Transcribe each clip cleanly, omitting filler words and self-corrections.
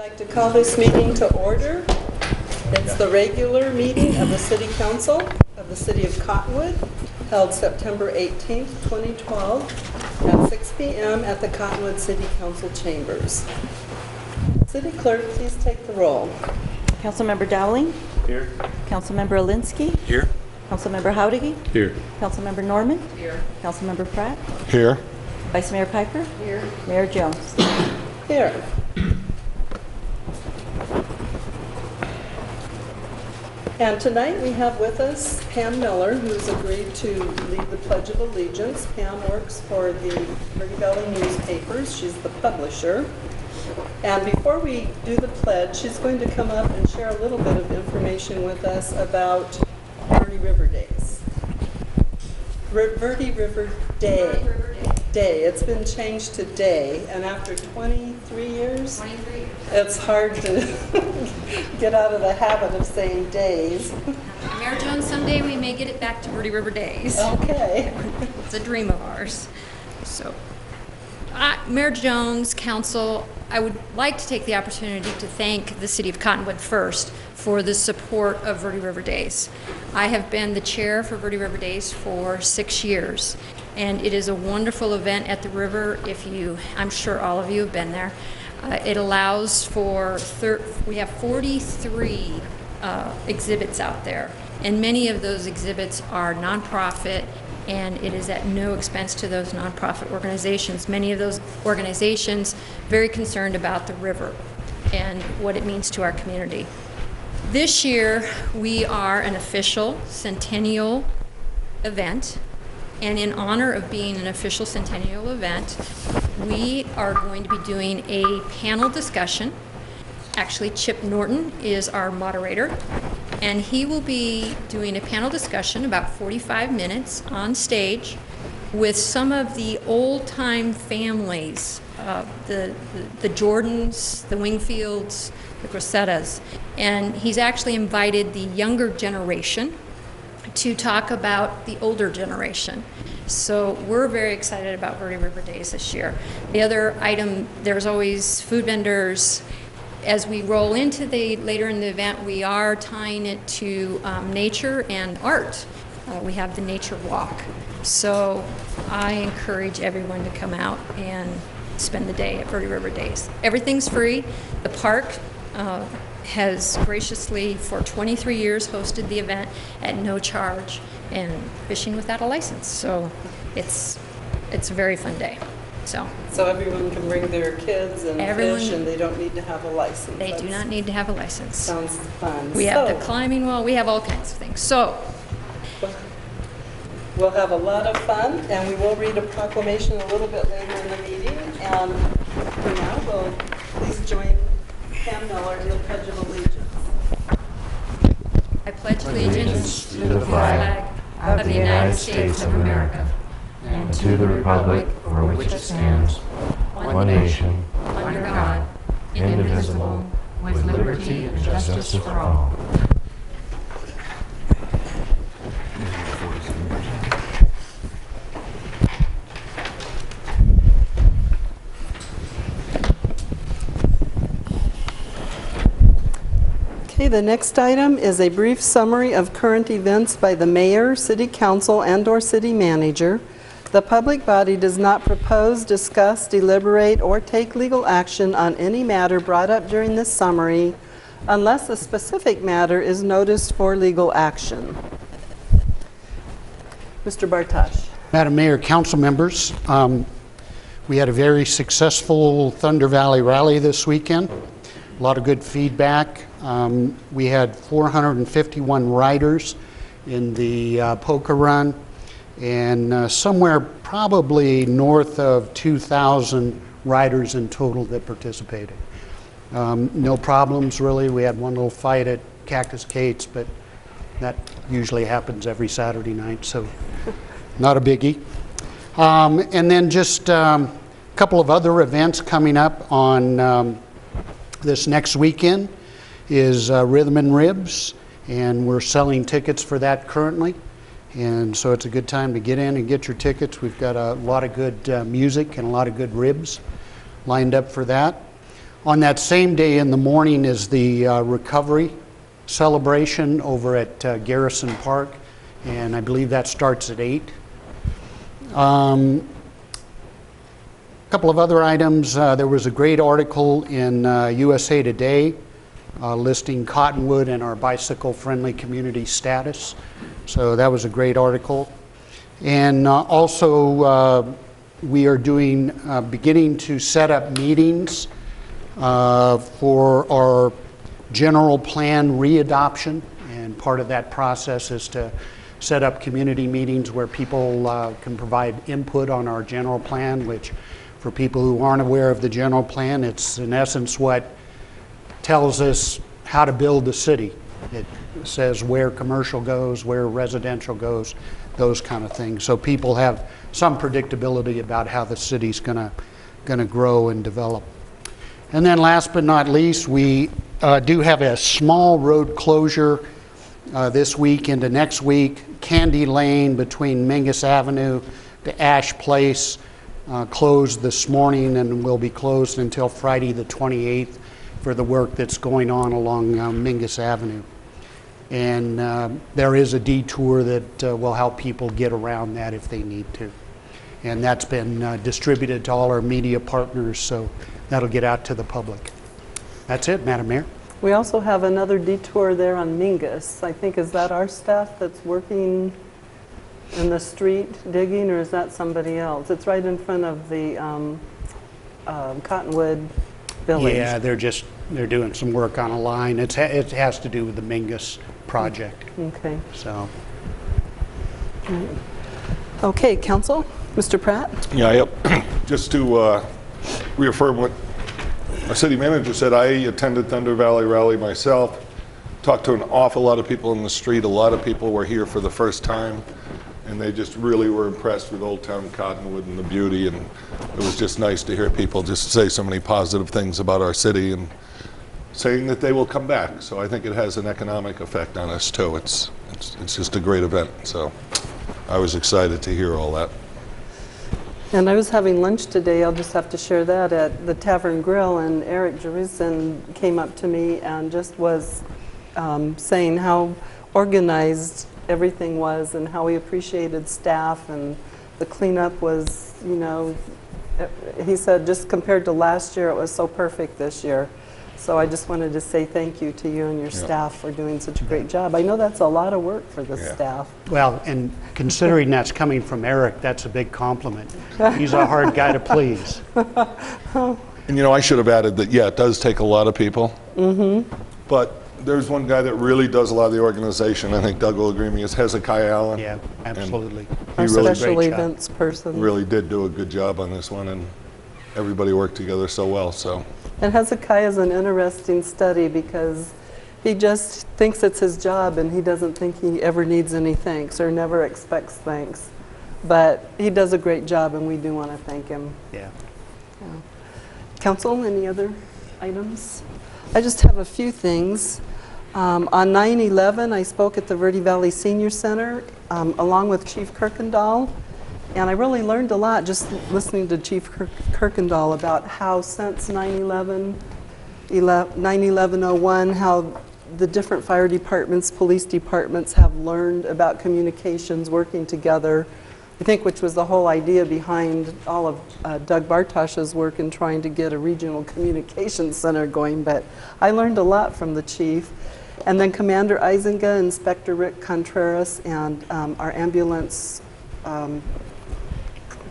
I'd like to call this meeting to order. It's the regular meeting of the City Council of the City of Cottonwood, held September 18th, 2012 at 6 p.m. at the Cottonwood City Council Chambers. City Clerk, please take the roll. Councilmember Dowling? Here. Councilmember Alinsky? Here. Councilmember Howdy? Here. Councilmember Norman? Here. Councilmember Pratt? Here. Vice Mayor Piper? Here. Mayor Jones? Here. And tonight we have with us Pam Miller, who's agreed to lead the Pledge of Allegiance. Pam works for the Verde Valley newspapers. She's the publisher. And before we do the pledge, she's going to come up and share a little bit of information with us about Verde River Days. Verde River Day. It's been changed to Day, and after 23 years, it's hard to get out of the habit of saying days. Mayor Jones, someday we may get it back to Verde River Days. Okay. It's a dream of ours. So, Mayor Jones, Council, I would like to take the opportunity to thank the City of Cottonwood first for the support of Verde River Days. I have been the chair for Verde River Days for 6 years, and it is a wonderful event at the river. I'm sure all of you have been there. It allows for, we have 43 exhibits out there, and many of those exhibits are nonprofit, and it is at no expense to those nonprofit organizations. Many of those organizations very concerned about the river and what it means to our community. This year, we are an official centennial event, and in honor of being an official centennial event, we are going to be doing a panel discussion. Actually, Chip Norton is our moderator, and he will be doing a panel discussion about 45 minutes on stage with some of the old-time families, the Jordans, the Wingfields, the Grisettas, and he's actually invited the younger generation to talk about the older generation. So we're very excited about Verde River Days this year. The other item, there's always food vendors. As we roll into later in the event, we are tying it to nature and art. We have the nature walk. So I encourage everyone to come out and spend the day at Verde River Days. Everything's free. The park has graciously, for 23 years, hosted the event at no charge and fishing without a license. So it's a very fun day. So everyone can bring their kids and fish, and they don't need to have a license. They do not need to have a license. Sounds fun. We have the climbing wall. We have all kinds of things. So we'll have a lot of fun, and we will read a proclamation a little bit later in the meeting. And for now, please join Pam Miller in the Pledge of Allegiance. I pledge allegiance to the flag of the United States of America and to the republic for which it stands, one nation, under God, indivisible, with liberty and justice for all. Okay, the next item is a brief summary of current events by the mayor, city council, and/or city manager. The public body does not propose, discuss, deliberate, or take legal action on any matter brought up during this summary unless a specific matter is noticed for legal action. Mr. Bartosh. Madam Mayor, council members, we had a very successful Thunder Valley rally this weekend. A lot of good feedback. We had 451 riders in the poker run, and somewhere probably north of 2,000 riders in total that participated. No problems really. We had one little fight at Cactus Kate's, but that usually happens every Saturday night, so not a biggie. And then just a couple of other events coming up on this next weekend is Rhythm and Ribs, and we're selling tickets for that currently. And so it's a good time to get in and get your tickets. We've got a lot of good music and a lot of good ribs lined up for that. On that same day in the morning is the recovery celebration over at Garrison Park, and I believe that starts at 8. A couple of other items. There was a great article in USA Today listing Cottonwood and our bicycle-friendly community status. So that was a great article. And also, we are beginning to set up meetings for our general plan readoption. And part of that process is to set up community meetings where people can provide input on our general plan, which for people who aren't aware of the general plan, it's in essence what tells us how to build the city. It says where commercial goes, where residential goes, those kind of things. So people have some predictability about how the city's gonna grow and develop. And then last but not least, we do have a small road closure this week into next week. Candy Lane between Mingus Avenue to Ash Place closed this morning and will be closed until Friday the 28th for the work that's going on along Mingus Avenue. And there is a detour that will help people get around that if they need to. And that's been distributed to all our media partners, so that'll get out to the public. That's it, Madam Mayor. We also have another detour there on Mingus. I think, is that our staff that's working in the street digging, or is that somebody else? It's right in front of the Cottonwood Village. Yeah, they're doing some work on a line. It has to do with the Mingus project. Okay. So. Okay, Council, Mr. Pratt. Yeah, yep. Just to reaffirm what our city manager said, I attended Thunder Valley Rally myself, talked to an awful lot of people in the street. A lot of people were here for the first time, and they just really were impressed with Old Town Cottonwood and the beauty, and it was just nice to hear people just say so many positive things about our city and saying that they will come back. So I think it has an economic effect on us too. It's just a great event, so I was excited to hear all that. And I was having lunch today, I'll just have to share that, at the Tavern Grill, and Eric Jerison came up to me and just was saying how organized everything was and how he appreciated staff, and the cleanup was, you know, he said just compared to last year, it was so perfect this year. So I just wanted to say thank you to you and your staff for doing such a great job. I know that's a lot of work for the staff. Well, and considering that's coming from Eric, that's a big compliment. He's a hard guy to please. And you know, I should have added that, yeah, it does take a lot of people. Mm-hmm. But there's one guy that really does a lot of the organization. I think Doug will agree with me, is Hezekiah Allen. Yeah, absolutely. Our He really special events person. really did do a good job on this one, and everybody worked together so well. So. And Hezekiah is an interesting study because he just thinks it's his job and he doesn't think he ever needs any thanks or never expects thanks. But he does a great job and we do want to thank him. Yeah. Council, any other items? I just have a few things. On 9/11, I spoke at the Verde Valley Senior Center along with Chief Kirkendall. And I really learned a lot just listening to Chief Kirkendall about how since 9/11/01, how the different fire departments, police departments have learned about communications working together. I think which was the whole idea behind all of Doug Bartosh's work in trying to get a regional communications center going. But I learned a lot from the chief. And then Commander Eisenga, Inspector Rick Contreras, and our ambulance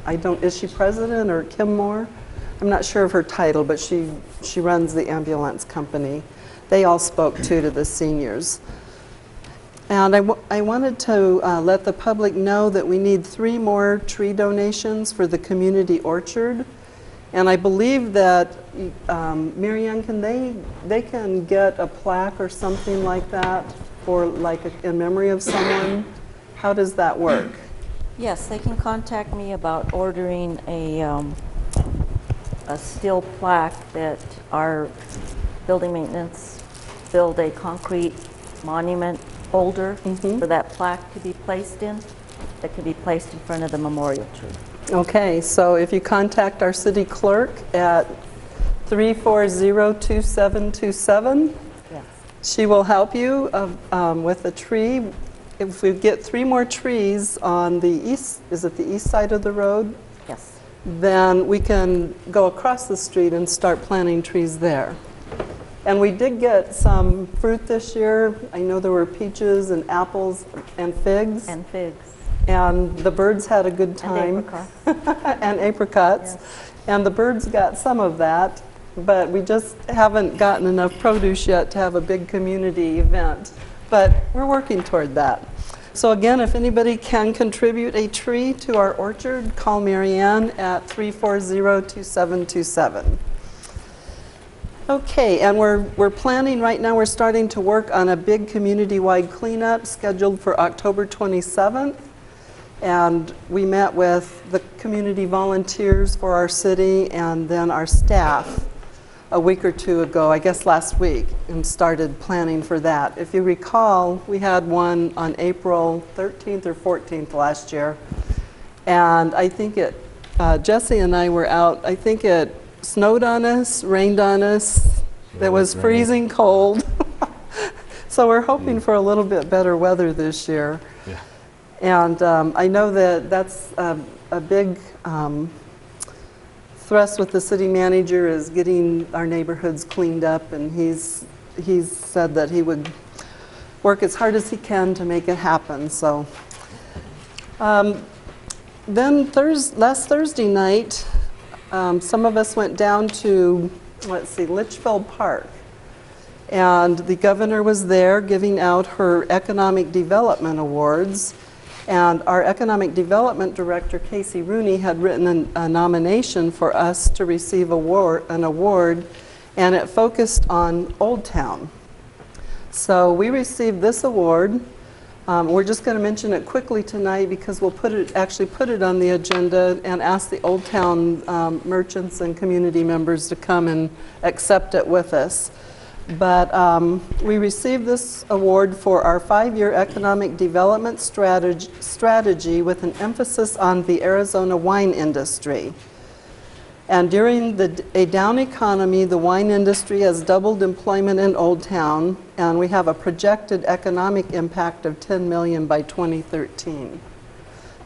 is she president or Kim Moore? I'm not sure of her title, but she runs the ambulance company. They all spoke too to the seniors. And I wanted to let the public know that we need 3 more tree donations for the community orchard. And I believe that, Marianne, they can get a plaque or something like that for like in memory of someone? How does that work? Yes, they can contact me about ordering a steel plaque that our building maintenance build a concrete monument holder for that plaque to be placed in, that can be placed in front of the memorial tree. Okay, so if you contact our city clerk at 3402727. Yes. She will help you with a tree. If we get 3 more trees on the east, is it the east side of the road? Yes. Then we can go across the street and start planting trees there. And we did get some fruit this year. I know there were peaches and apples and figs. And figs. And the birds had a good time. And apricots. And apricots. Yes. And the birds got some of that, but we just haven't gotten enough produce yet to have a big community event. But we're working toward that. So again, if anybody can contribute a tree to our orchard, call Marianne at 3402727. Okay, and we're planning right now, we're starting to work on a big community-wide cleanup scheduled for October 27th. And we met with the community volunteers for our city and then our staff a week or 2 ago, I guess last week, and started planning for that. If you recall, we had one on April 13th or 14th last year. And I think Jesse and I were out, I think it snowed on us, rained on us. It was freezing cold. So we're hoping for a little bit better weather this year. Yeah. And I know that that's a big thrust with the city manager is getting our neighborhoods cleaned up, and he's said that he would work as hard as he can to make it happen. So then last Thursday night, some of us went down to, Litchfield Park. And the governor was there giving out her economic development awards. And our economic development director, Casey Rooney, had written a nomination for us to receive an award, and it focused on Old Town. So we received this award. We're just going to mention it quickly tonight because we'll actually put it on the agenda and ask the Old Town merchants and community members to come and accept it with us. But we received this award for our 5-year economic development strategy with an emphasis on the Arizona wine industry. And during a down economy, the wine industry has doubled employment in Old Town, and we have a projected economic impact of $10 million by 2013.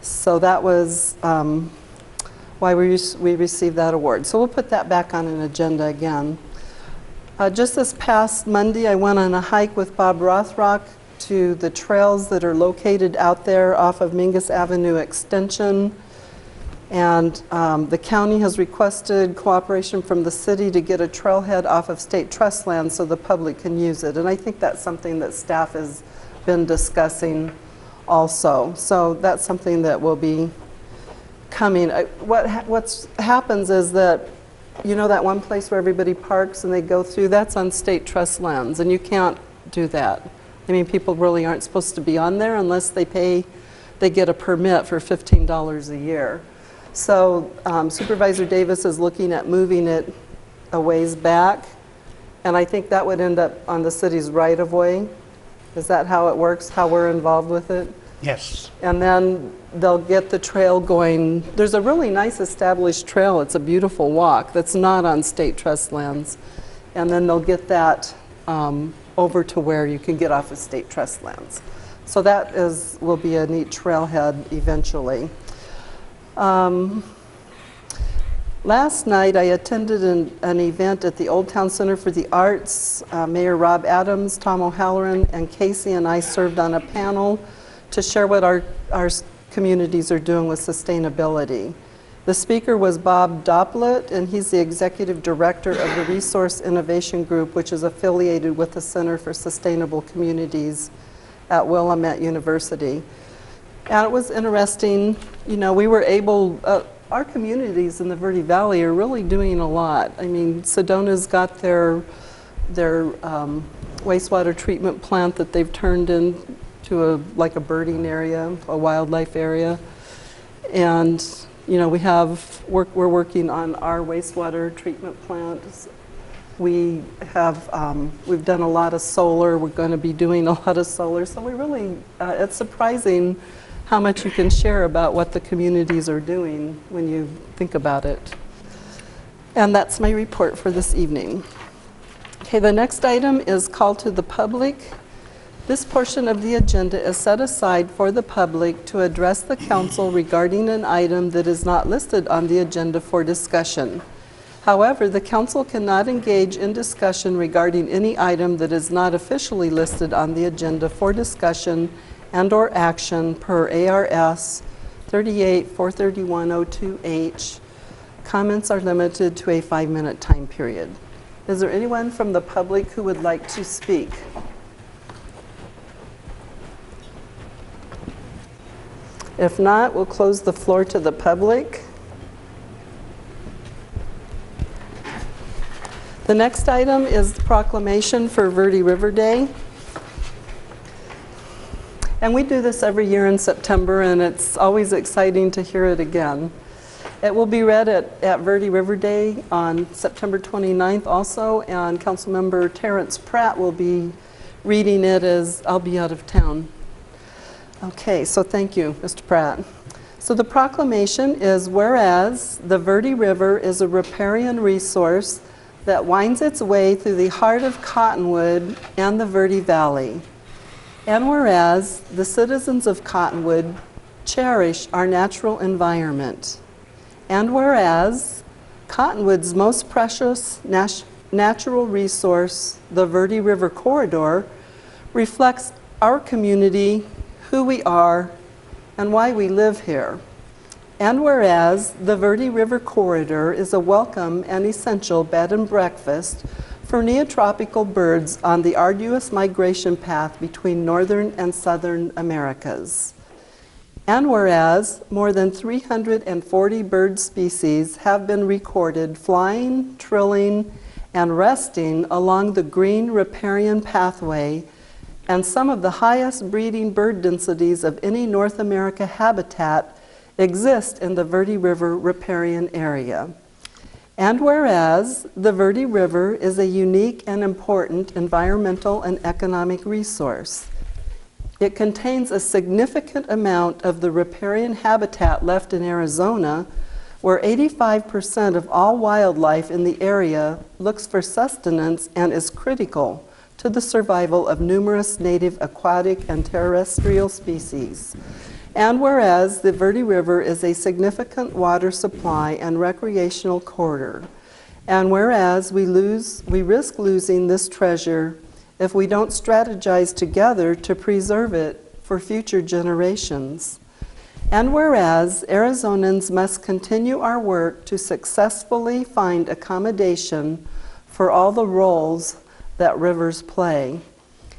So that was why we received that award. So we'll put that back on an agenda again. Just this past Monday, I went on a hike with Bob Rothrock to the trails that are located out there off of Mingus Avenue Extension. And the county has requested cooperation from the city to get a trailhead off of state trust land so the public can use it. And I think that's something that staff has been discussing also. So that's something that will be coming. What happens is that, you know, that one place where everybody parks and they go through, that's on state trust lands, and you can't do that. I mean, people really aren't supposed to be on there unless they get a permit for $15 a year. So Supervisor Davis is looking at moving it a ways back, and I think that would end up on the city's right-of-way. Is that how it works, how we're involved with it? Yes. And then they'll get the trail going. There's a really nice established trail. It's a beautiful walk that's not on state trust lands. And then they'll get that over to where you can get off of state trust lands. So that will be a neat trailhead eventually. Last night I attended an event at the Old Town Center for the Arts. Mayor Rob Adams, Tom O'Halloran, and Casey and I served on a panel to share what our communities are doing with sustainability. The speaker was Bob Dopplet, and he's the executive director of the Resource Innovation Group, which is affiliated with the Center for Sustainable Communities at Willamette University. And it was interesting, you know, we were able, our communities in the Verde Valley are really doing a lot. I mean, Sedona's got their wastewater treatment plant that they've turned into like a birding area, a wildlife area. And, you know, we're working on our wastewater treatment plants. We have, we've done a lot of solar. We're going to be doing a lot of solar. So we really, it's surprising how much you can share about what the communities are doing when you think about it. And that's my report for this evening. Okay, the next item is call to the public. This portion of the agenda is set aside for the public to address the council regarding an item that is not listed on the agenda for discussion. However, the council cannot engage in discussion regarding any item that is not officially listed on the agenda for discussion and/or action per ARS 38-431-02H. Comments are limited to a 5-minute time period. Is there anyone from the public who would like to speak? If not, we'll close the floor to the public. The next item is the proclamation for Verde River Day. And we do this every year in September, and it's always exciting to hear it again. It will be read at Verde River Day on September 29th also, and Councilmember Terrence Pratt will be reading it as I'll be out of town. Okay, so thank you, Mr. Pratt. So the proclamation is, whereas the Verde River is a riparian resource that winds its way through the heart of Cottonwood and the Verde Valley. And whereas the citizens of Cottonwood cherish our natural environment. And whereas Cottonwood's most precious natural resource, the Verde River Corridor, reflects our community, who we are, and why we live here. And whereas the Verde River Corridor is a welcome and essential bed and breakfast for neotropical birds on the arduous migration path between northern and southern Americas. And whereas more than 340 bird species have been recorded flying, trilling, and resting along the green riparian pathway, and some of the highest breeding bird densities of any North America habitat exist in the Verde River riparian area. And whereas the Verde River is a unique and important environmental and economic resource, it contains a significant amount of the riparian habitat left in Arizona, where 85% of all wildlife in the area looks for sustenance and is critical to the survival of numerous native aquatic and terrestrial species. And whereas the Verde River is a significant water supply and recreational corridor, and whereas we risk losing this treasure if we don't strategize together to preserve it for future generations. And whereas Arizonans must continue our work to successfully find accommodation for all the roles that rivers play.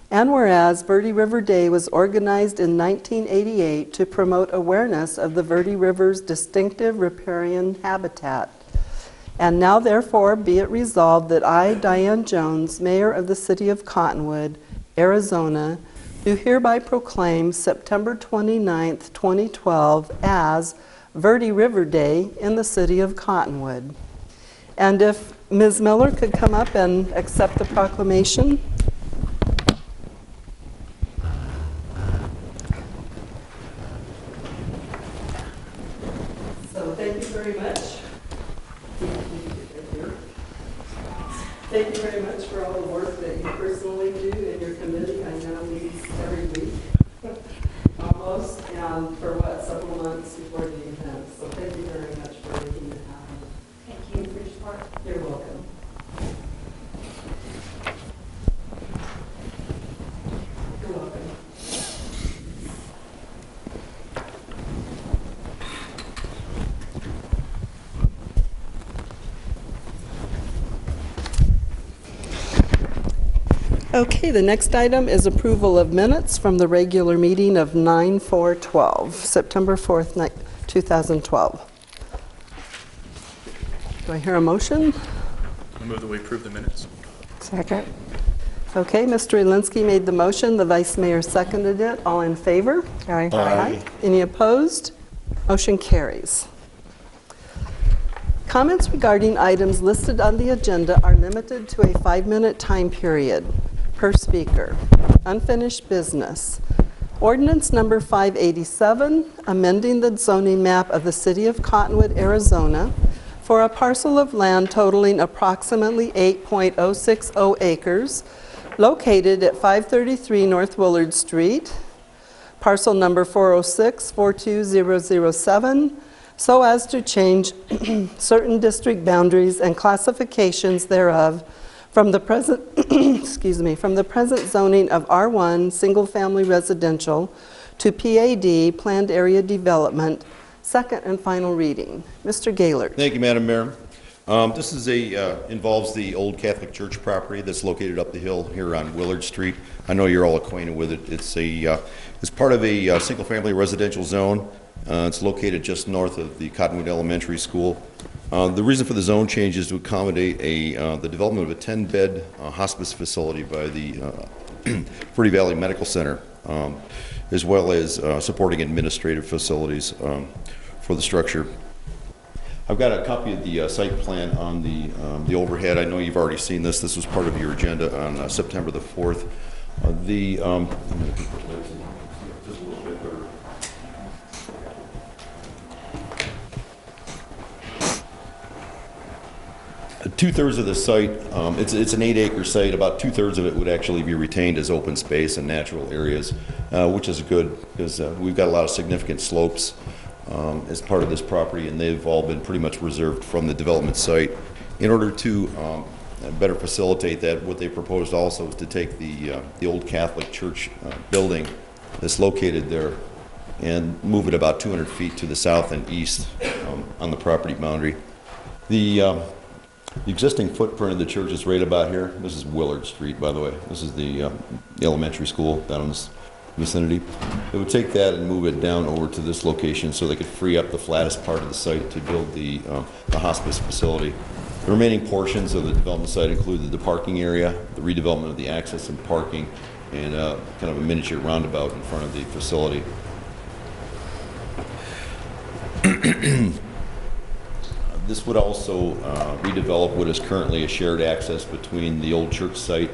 And whereas Verde River Day was organized in 1988 to promote awareness of the Verde River's distinctive riparian habitat. And now therefore be it resolved that I, Diane Jones, Mayor of the City of Cottonwood, Arizona, do hereby proclaim September 29th, 2012 as Verde River Day in the City of Cottonwood. And if Ms. Miller could come up and accept the proclamation. So thank you very much. Thank you very much for all the work that you personally do in your committee. I know these every week, almost, and for several months before the event. So thank you very much for making it happen. Thank you for your support. You're welcome. You're welcome. Okay, the next item is approval of minutes from the regular meeting of 9/4/12, September 4th, 2012. Do I hear a motion? I move that we approve the minutes. Second. Okay, Mr. Elinsky made the motion, the Vice Mayor seconded it. All in favor? Aye. Aye. Any opposed? Motion carries. Comments regarding items listed on the agenda are limited to a 5-minute time period per speaker. Unfinished business. Ordinance number 587, amending the zoning map of the City of Cottonwood, Arizona for a parcel of land totaling approximately 8.060 acres located at 533 North Willard Street, parcel number 406-42007, so as to change certain district boundaries and classifications thereof from the present, from the present zoning of R1 single-family residential to PAD, Planned Area Development, second and final reading. Mr. Gaylord. Thank you, Madam Mayor. This is involves the old Catholic Church property that's located up the hill here on Willard Street. I know you're all acquainted with it. It's part of a single-family residential zone. It's located just north of the Cottonwood Elementary School. The reason for the zone change is to accommodate the development of a 10-bed hospice facility by the Verde Valley Medical Center, as well as supporting administrative facilities for the structure. I've got a copy of the site plan on the overhead. I know you've already seen this. This was part of your agenda on September the 4th. Two-thirds of the site, it's an 8-acre site. About two-thirds of it would actually be retained as open space and natural areas, which is good because we've got a lot of significant slopes as part of this property, and they've all been pretty much reserved from the development site. In order to better facilitate that, what they proposed also is to take the old Catholic Church building that's located there and move it about 200 feet to the south and east on the property boundary. The existing footprint of the church is right about here. This is Willard Street, by the way. This is the elementary school down in this vicinity. They would take that and move it down over to this location so they could free up the flattest part of the site to build the hospice facility. The remaining portions of the development site include the parking area, the redevelopment of the access and parking, and kind of a miniature roundabout in front of the facility. This would also redevelop what is currently a shared access between the old church site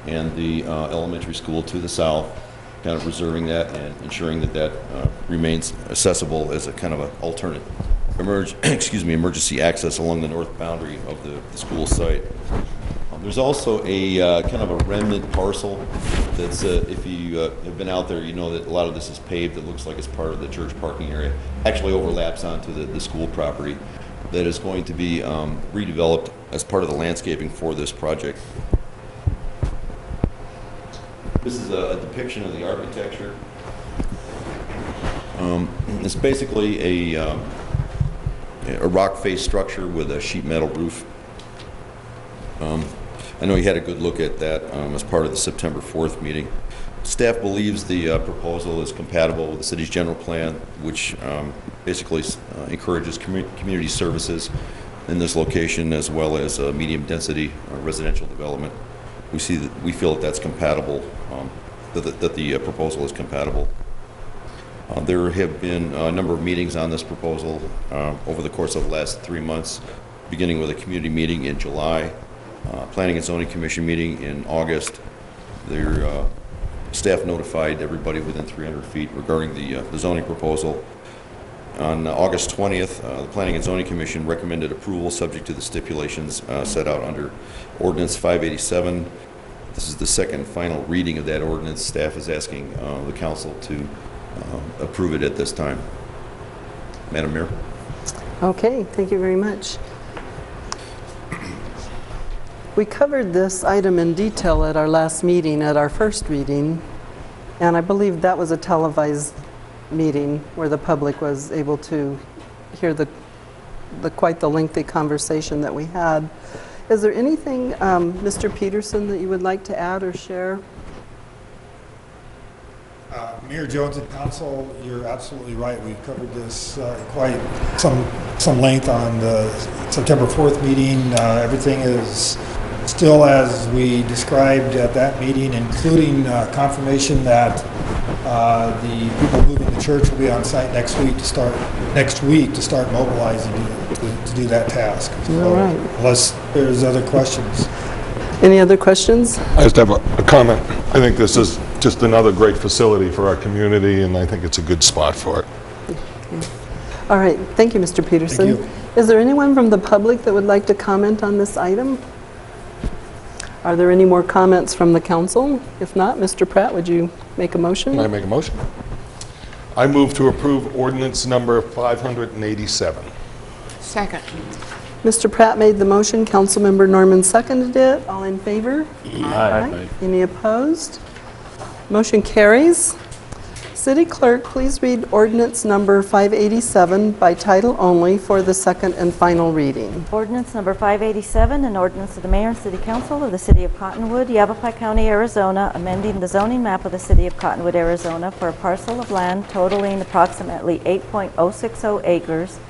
and the elementary school to the south, kind of reserving that and ensuring that that remains accessible as a kind of an alternate emergency access along the north boundary of the school site. There's also a kind of a remnant parcel that's, if you have been out there, you know that a lot of this is paved. It looks like it's part of the church parking area. Actually overlaps onto the school property that is going to be redeveloped as part of the landscaping for this project. This is a depiction of the architecture. It's basically a rock face structure with a sheet metal roof. I know you had a good look at that as part of the September 4th meeting. Staff believes the proposal is compatible with the city's general plan, which basically encourages community services in this location as well as medium density residential development. We feel that that's compatible, that the proposal is compatible. There have been a number of meetings on this proposal over the course of the last 3 months, beginning with a community meeting in July, Planning and Zoning Commission meeting in August. Their staff notified everybody within 300 feet regarding the zoning proposal. On August 20th, the Planning and Zoning Commission recommended approval subject to the stipulations set out under Ordinance 587. This is the second final reading of that ordinance. Staff is asking the council to approve it at this time. Madam Mayor. Okay, thank you very much. We covered this item in detail at our last meeting, at our first reading, and I believe that was a televised meeting where the public was able to hear quite the lengthy conversation that we had. Is there anything, Mr. Peterson, that you would like to add or share? Mayor Jones and Council, you're absolutely right. We covered this quite some length on the September 4th meeting. Everything is still as we described at that meeting, including confirmation that the people moving the church will be on site next week to start mobilizing to do that task. So, all right. Unless there's other questions. Any other questions? I just have a comment. I think this is just another great facility for our community, and I think it's a good spot for it. All right. Thank you, Mr. Peterson. Thank you. Is there anyone from the public that would like to comment on this item? Are there any more comments from the council? If not, Mr. Pratt, would you make a motion? Can I make a motion? I move to approve ordinance number 587. Second. Mr. Pratt made the motion, Councilmember Norman seconded it. All in favor? Aye. Any opposed? Motion carries. City Clerk, please read ordinance number 587 by title only for the second and final reading. Ordinance number 587, an ordinance of the Mayor and City Council of the City of Cottonwood, Yavapai County, Arizona, amending the zoning map of the City of Cottonwood, Arizona for a parcel of land totaling approximately 8.060 acres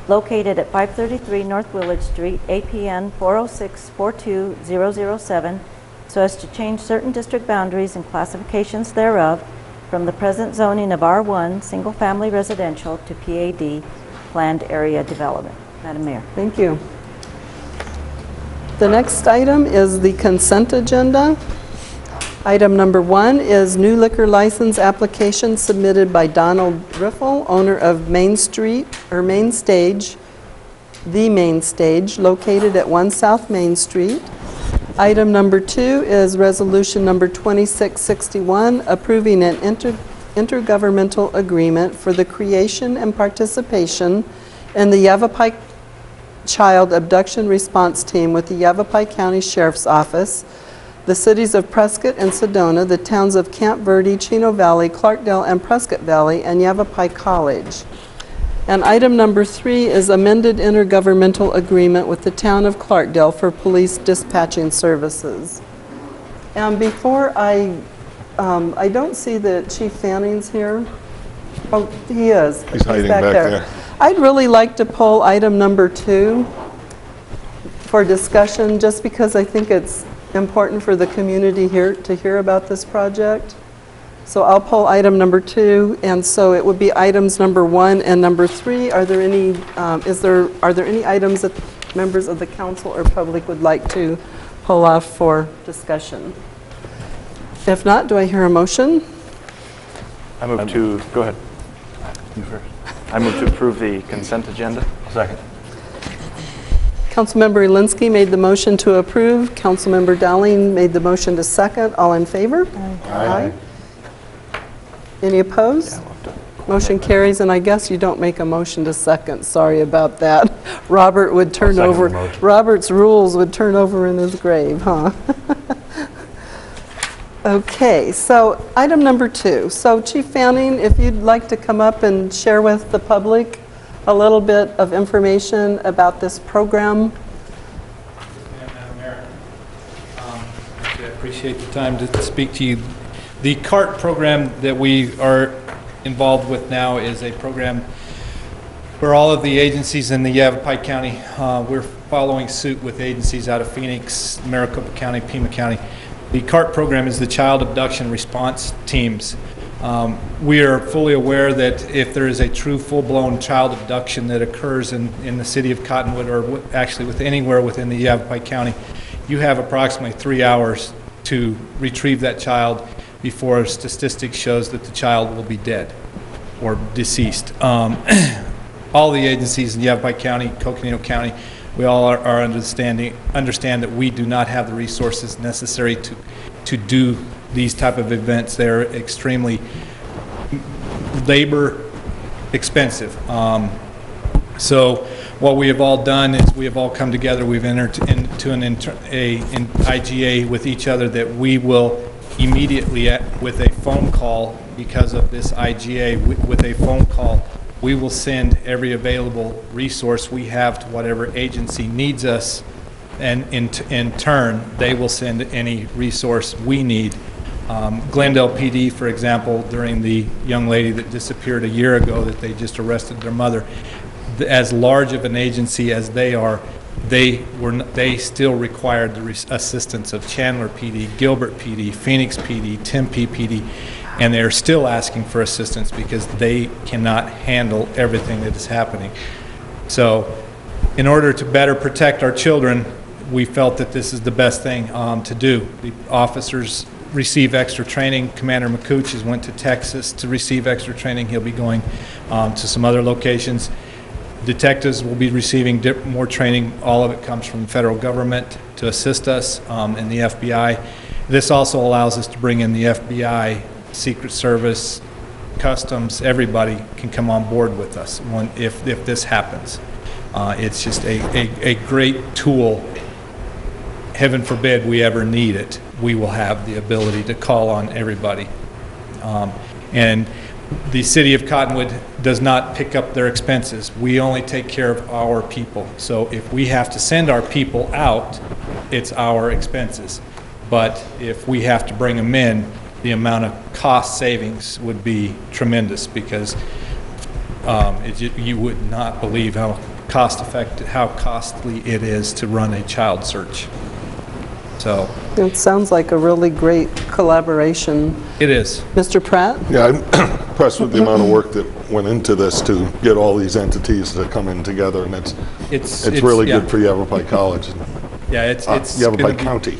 located at 533 North Willard Street, APN 406-42007, so as to change certain district boundaries and classifications thereof from the present zoning of R1, single-family residential, to PAD, planned area development. Madam Mayor. Thank you. The next item is the consent agenda. Item number 1 is new liquor license application submitted by Donald Riffle, owner of Main Street, or Main Stage, the Main Stage, located at 1 South Main Street. Item number 2 is resolution number 2661, approving an intergovernmental agreement for the creation and participation in the Yavapai Child Abduction Response Team with the Yavapai County Sheriff's Office, the cities of Prescott and Sedona, the towns of Camp Verde, Chino Valley, Clarkdale, and Prescott Valley, and Yavapai College. And item number 3 is amended intergovernmental agreement with the town of Clarkdale for police dispatching services. And before I don't see that Chief Fanning's here. Oh, he is. He's hiding back there. I'd really like to pull item number 2 for discussion, just because I think it's important for the community here to hear about this project. So I'll pull item number 2, and so it would be items number 1 and number 3. Are there any items that members of the council or public would like to pull off for discussion? If not, do I hear a motion? I move to, go ahead. You first. I move to approve the consent agenda. Second. Councilmember Elinsky made the motion to approve. Councilmember Dowling made the motion to second. All in favor? Aye. Any opposed? Motion carries, and I guess you don't make a motion to second. Sorry about that. Robert would turn over, Robert's rules would turn over in his grave, huh? Okay, so item number 2. So Chief Fanning, if you'd like to come up and share with the public a little bit of information about this program. Madam Mayor, I appreciate the time to speak to you. The CART program that we are involved with now is a program where all of the agencies in the Yavapai County, we're following suit with agencies out of Phoenix, Maricopa County, Pima County. The CART program is the Child Abduction Response Teams. We are fully aware that if there is a true full-blown child abduction that occurs in the city of Cottonwood, or actually with anywhere within the Yavapai County, you have approximately 3 hours to retrieve that child before a statistic shows that the child will be dead or deceased. All the agencies in Yavapai County, Coconino County, we all are understand that we do not have the resources necessary to do these type of events. They're extremely labor expensive. So what we have all done is we have all come together. We've entered into an IGA with each other that we will immediately, with a phone call, because of this IGA, with a phone call, we will send every available resource we have to whatever agency needs us, and in turn, they will send any resource we need. Glendale PD, for example, during the young lady that disappeared a year ago that they just arrested their mother, as large of an agency as they are, they still required the assistance of Chandler PD, Gilbert PD, Phoenix PD, Tempe PD, and they're still asking for assistance because they cannot handle everything that is happening. So in order to better protect our children, we felt that this is the best thing to do. The officers receive extra training. Commander McCooch has went to Texas to receive extra training. He'll be going to some other locations. Detectives will be receiving more training. All of it comes from the federal government to assist us, and the FBI. This also allows us to bring in the FBI, Secret Service, Customs. Everybody can come on board with us if this happens. It's just a great tool. Heaven forbid we ever need it. We will have the ability to call on everybody. And the city of Cottonwood does not pick up their expenses. We only take care of our people. So if we have to send our people out, it's our expenses. But if we have to bring them in, the amount of cost savings would be tremendous, because you would not believe how costly it is to run a child search. So It sounds like a really great collaboration. it is. Mr. Pratt? Yeah, I'm impressed with the amount of work that went into this to get all these entities to come in together, and it's really yeah. good for Yavapai College, Yeah, it's Yavapai gonna be- County.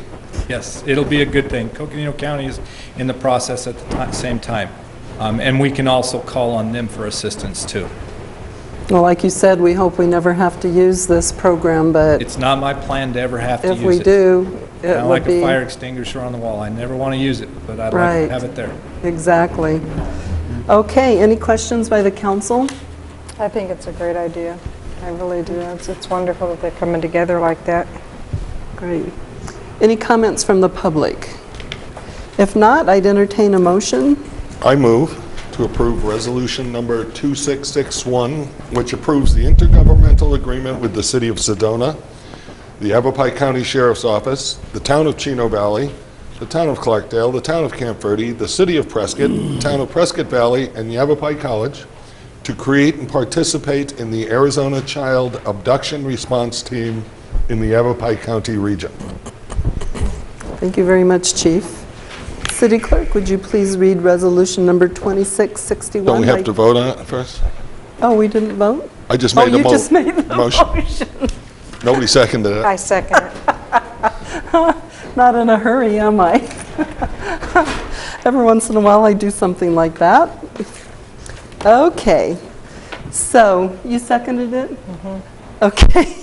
Yes, it'll be a good thing. Coconino County is in the process at the same time. And we can also call on them for assistance too. Well, like you said, we hope we never have to use this program, but It's not my plan to ever have to use if it. we do, it Kind of would like a fire be, extinguisher on the wall. I never want to use it, but I'd like Right. to have it there. exactly. Okay, any questions by the council? I think it's a great idea. I really do. It's wonderful that they're coming together like that. Great. Any comments from the public? If not, I'd entertain a motion. I move to approve resolution number 2661, which approves the intergovernmental agreement with the City of Sedona, the Yavapai County Sheriff's Office, the Town of Chino Valley, the Town of Clarkdale, the Town of Camp Verde, the City of Prescott, the Town of Prescott Valley, and Yavapai College to create and participate in the Arizona Child Abduction Response Team in the Yavapai County region. Thank you very much, Chief. City Clerk, would you please read resolution number 2661? Don't we have to vote on it first? Oh, we didn't vote? I just Oh, made a you just made the motion. motion. Nobody seconded it. I second it. Not in a hurry, am I? Every once in a while, I do something like that. Okay. So, you seconded it? Okay.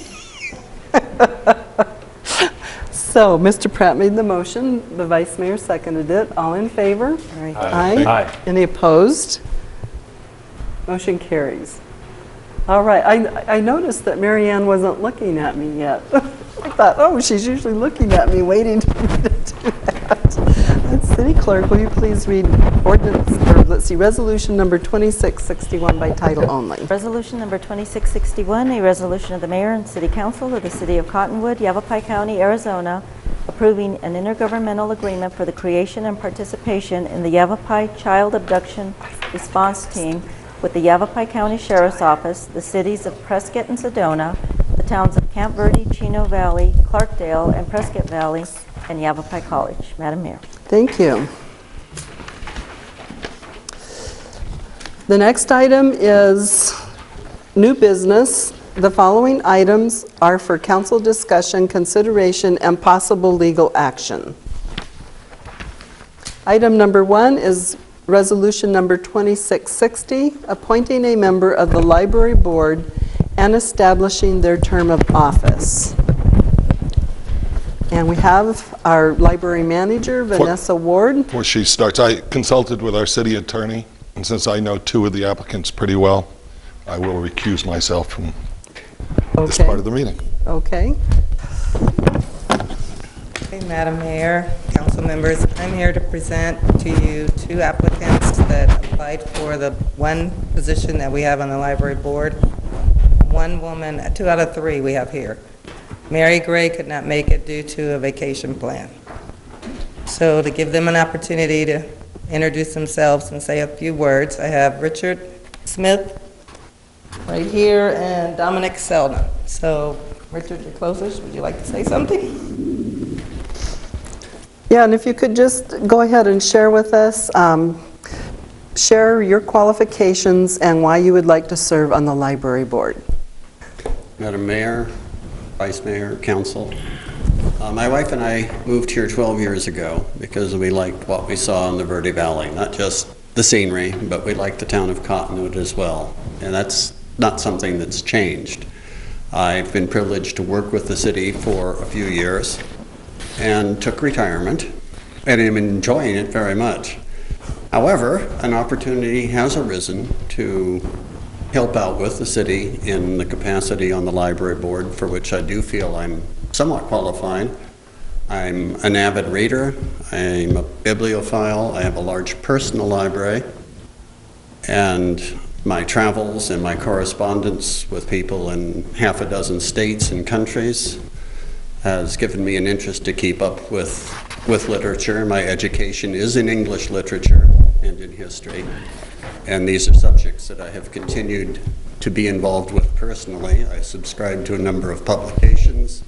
So, Mr. Pratt made the motion, the Vice Mayor seconded it. All in favor? Aye. Aye. Any opposed? Motion carries. All right, I noticed that Mary Ann wasn't looking at me yet. I thought, oh, she's usually looking at me, waiting for me to do that. City Clerk, will you please read ordinance, or let's see, resolution number 2661 by title only? Resolution number 2661, a resolution of the Mayor and City Council of the City of Cottonwood, Yavapai County, Arizona, approving an intergovernmental agreement for the creation and participation in the Yavapai Child Abduction Response Team with the Yavapai County Sheriff's Office, the cities of Prescott and Sedona, the towns of Camp Verde, Chino Valley, Clarkdale, and Prescott Valley, and Yavapai College. Madam Mayor. Thank you. The next item is new business. The following items are for council discussion, consideration, and possible legal action. Item number 1 is resolution number 2660, appointing a member of the library board and establishing their term of office. And we have our library manager, Vanessa Ward. Before she starts, I consulted with our city attorney, and since I know 2 of the applicants pretty well, I will recuse myself from this part of the meeting. Okay. Hey, Madam Mayor, council members, I'm here to present to you 2 applicants that applied for the 1 position that we have on the library board. 1 woman, 2 out of 3 we have here. Mary Gray could not make it due to a vacation plan. So to give them an opportunity to introduce themselves and say a few words, I have Richard Smith right here and Dominic Selden. So Richard, you're closest. Would you like to say something? Yeah, and if you could just go ahead and share with us, share your qualifications and why you would like to serve on the library board. Madam Mayor, Vice Mayor, Council. My wife and I moved here 12 years ago because we liked what we saw in the Verde Valley, not just the scenery, but we liked the town of Cottonwood as well. And that's not something that's changed. I've been privileged to work with the city for a few years and took retirement, and I'm enjoying it very much. However, an opportunity has arisen to help out with the city in the capacity on the library board, for which I do feel I'm somewhat qualified. I'm an avid reader, I'm a bibliophile, I have a large personal library, and my travels and my correspondence with people in half a dozen states and countries has given me an interest to keep up with literature. My education is in English literature and in history, and these are subjects that I have continued to be involved with personally. I subscribe to a number of publications,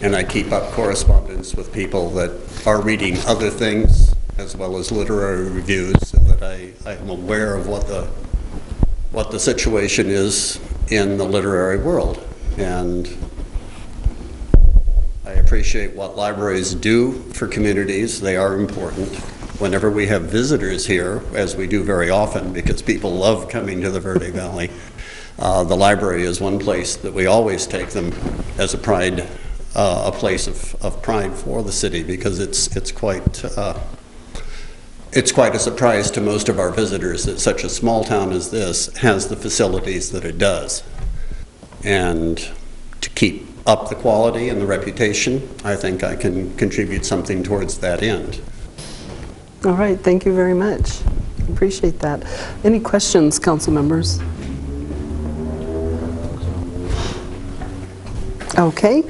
and I keep up correspondence with people that are reading other things as well as literary reviews, so that I am aware of what the situation is in the literary world. And I appreciate what libraries do for communities. They are important. Whenever we have visitors here, as we do very often because people love coming to the Verde Valley, the library is one place that we always take them as a place of pride for the city, because it's quite a surprise to most of our visitors that such a small town as this has the facilities that it does. And to keep up the quality and the reputation, I think I can contribute something towards that end. All right, thank you very much. Appreciate that. Any questions, council members? Okay,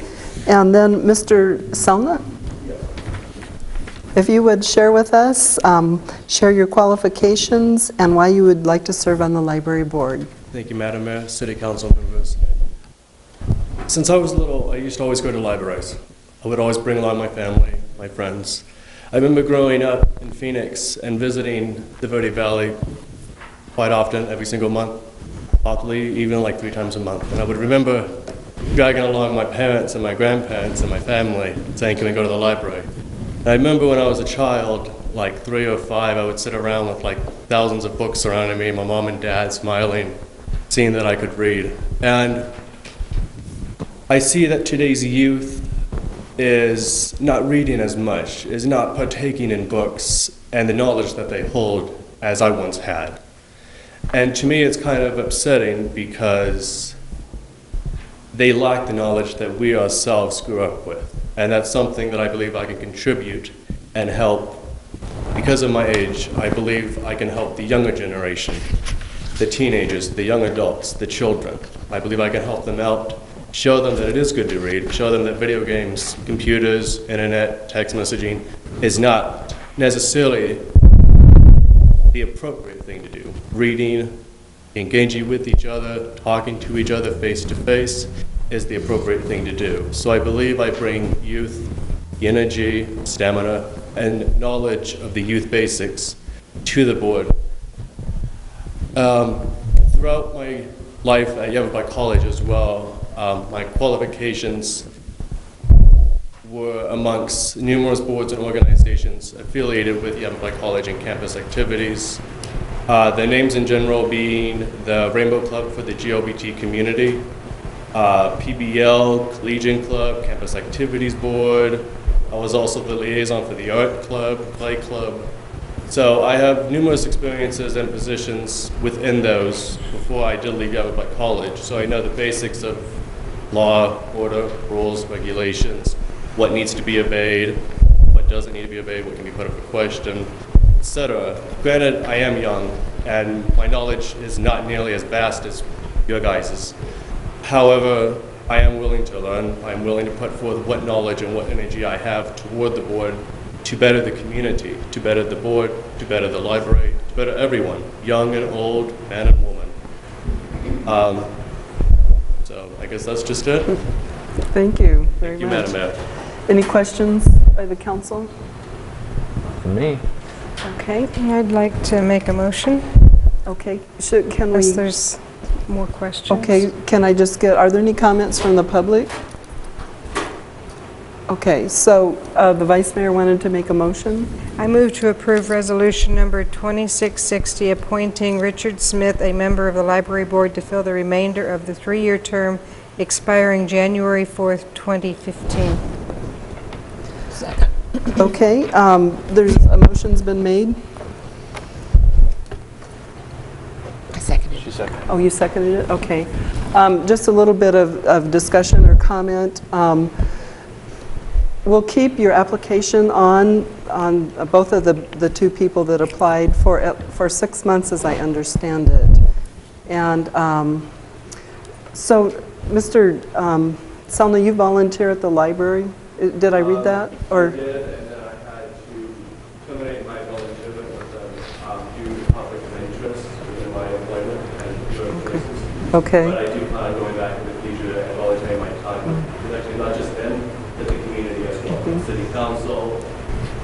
and then Mr. Selna, if you would share with us, share your qualifications and why you would like to serve on the library board. Thank you, Madam Mayor, City Council members. Since I was little, I used to always go to libraries. I would always bring along my family, my friends. I remember growing up in Phoenix and visiting the Verde Valley quite often, every single month, possibly even like 3 times a month. And I would remember dragging along my parents and my grandparents and my family, saying, "Can we go to the library?" And I remember when I was a child, like 3 or 5, I would sit around with like thousands of books surrounding me, my mom and dad smiling, seeing that I could read. And I see that today's youth is not reading as much, is not partaking in books and the knowledge that they hold as I once had. And to me, it's kind of upsetting because they lack the knowledge that we ourselves grew up with. And that's something that I believe I can contribute and help. Because of my age, I believe I can help the younger generation, the teenagers, the young adults, the children. I believe I can help them out, show them that it is good to read, show them that video games, computers, internet, text messaging is not necessarily the appropriate thing to do. Reading, engaging with each other, talking to each other face to face is the appropriate thing to do. So I believe I bring youth, energy, stamina, and knowledge of the youth basics to the board. Throughout my life at Yavapai College as well, my qualifications were amongst numerous boards and organizations affiliated with Yavapai College and campus activities. The names in general being the Rainbow Club for the GLBT community, PBL, Collegian Club, Campus Activities Board. I was also the liaison for the Art Club, Play Club. So I have numerous experiences and positions within those before I did leave Yavapai College. So I know the basics of law, order, rules, regulations, what needs to be obeyed, what doesn't need to be obeyed, what can be put up for question, etc. Granted, I am young, and my knowledge is not nearly as vast as your guys's. However, I am willing to learn. I'm willing to put forth what knowledge and what energy I have toward the board to better the community, to better the board, to better the library, to better everyone, young and old, man and woman. So I guess that's just it. Thank you very Thank you, much. Madam Mayor. Any questions by the council? For me. Okay, I'd like to make a motion, okay. Can unless we? there's more questions. Okay, can I just get, are there any comments from the public? Okay, so the Vice Mayor wanted to make a motion. I move to approve resolution number 2660, appointing Richard Smith, a member of the Library Board, to fill the remainder of the 3-year term expiring January 4th, 2015. Okay, there's a motion's been made. She seconded. Oh, you seconded it? Okay. Just a little bit of discussion or comment. We'll keep your application on both of the two people that applied for 6 months, as I understand it. And so, Mr. Selna, you volunteer at the library? Did I read that? Or I did, and then I had to terminate my volunteer due to conflict of interest within my employment and doing places. okay. But I do plan on going back in the future and volunteering my time. It's actually not just them, but the community as well, city council,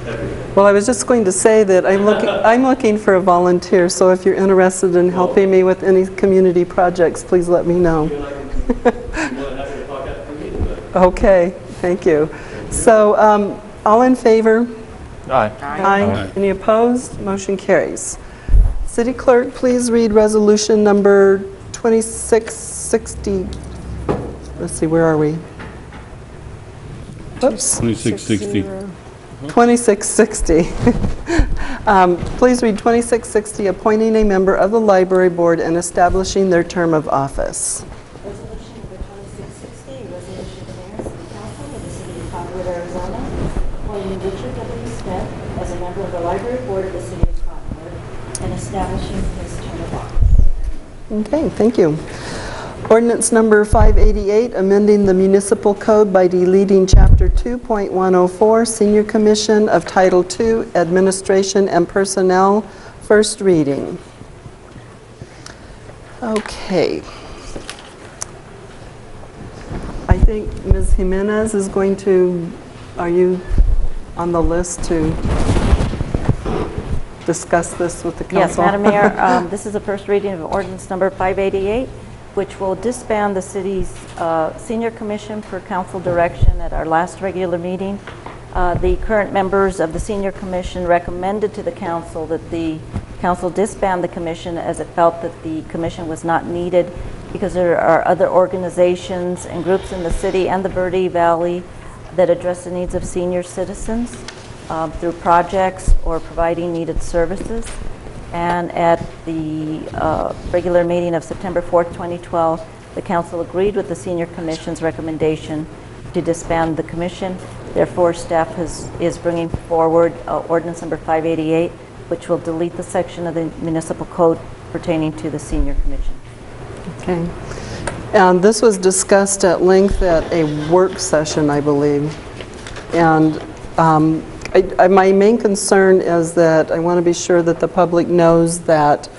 everything. Well, I was just going to say that I'm looking for a volunteer, so if you're interested in helping me with any community projects, please let me know. Okay, thank you. So, all in favor? Aye. Aye. Any opposed? Motion carries. City Clerk, please read resolution number 2660. Let's see, where are we? Oops. 2660. 2660. Please read 2660, appointing a member of the Library Board and establishing their term of office. Resolution number 2660, a resolution of the Mayor and City Council of the City of Cottonwood, Arizona, appointing Richard W. Smith as a member of the Library Board of the City of Cottonwood and establishing his term of office. Okay, thank you. Ordinance number 588, amending the municipal code by deleting Chapter 2.104, Senior Commission of Title II, Administration and Personnel, first reading. Okay. I think Ms. Jimenez is going to, are you on the list to discuss this with the council? Yes, Madam Mayor, this is the first reading of ordinance number 588, which will disband the city's senior commission per council direction at our last regular meeting. The current members of the senior commission recommended to the council that the council disband the commission, as it felt that the commission was not needed because there are other organizations and groups in the city and the Verde Valley that address the needs of senior citizens through projects or providing needed services. And at the regular meeting of September 4th, 2012, the council agreed with the senior commission's recommendation to disband the commission. Therefore, staff is bringing forward ordinance number 588, which will delete the section of the municipal code pertaining to the senior commission. Okay. And this was discussed at length at a work session, I believe. And my main concern is that I want to be sure that the public knows that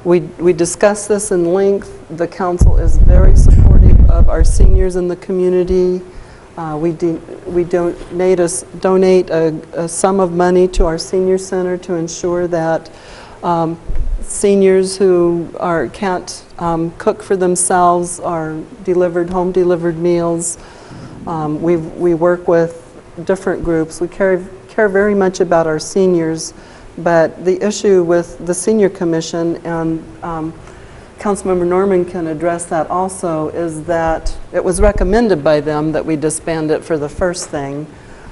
we discussed this in length. The council is very supportive of our seniors in the community. We donate a sum of money to our senior center to ensure that seniors who can't cook for themselves are home delivered meals. We work with different groups. We care very much about our seniors, but the issue with the Senior Commission, and Councilmember Norman can address that also, is that it was recommended by them that we disband it for the first thing,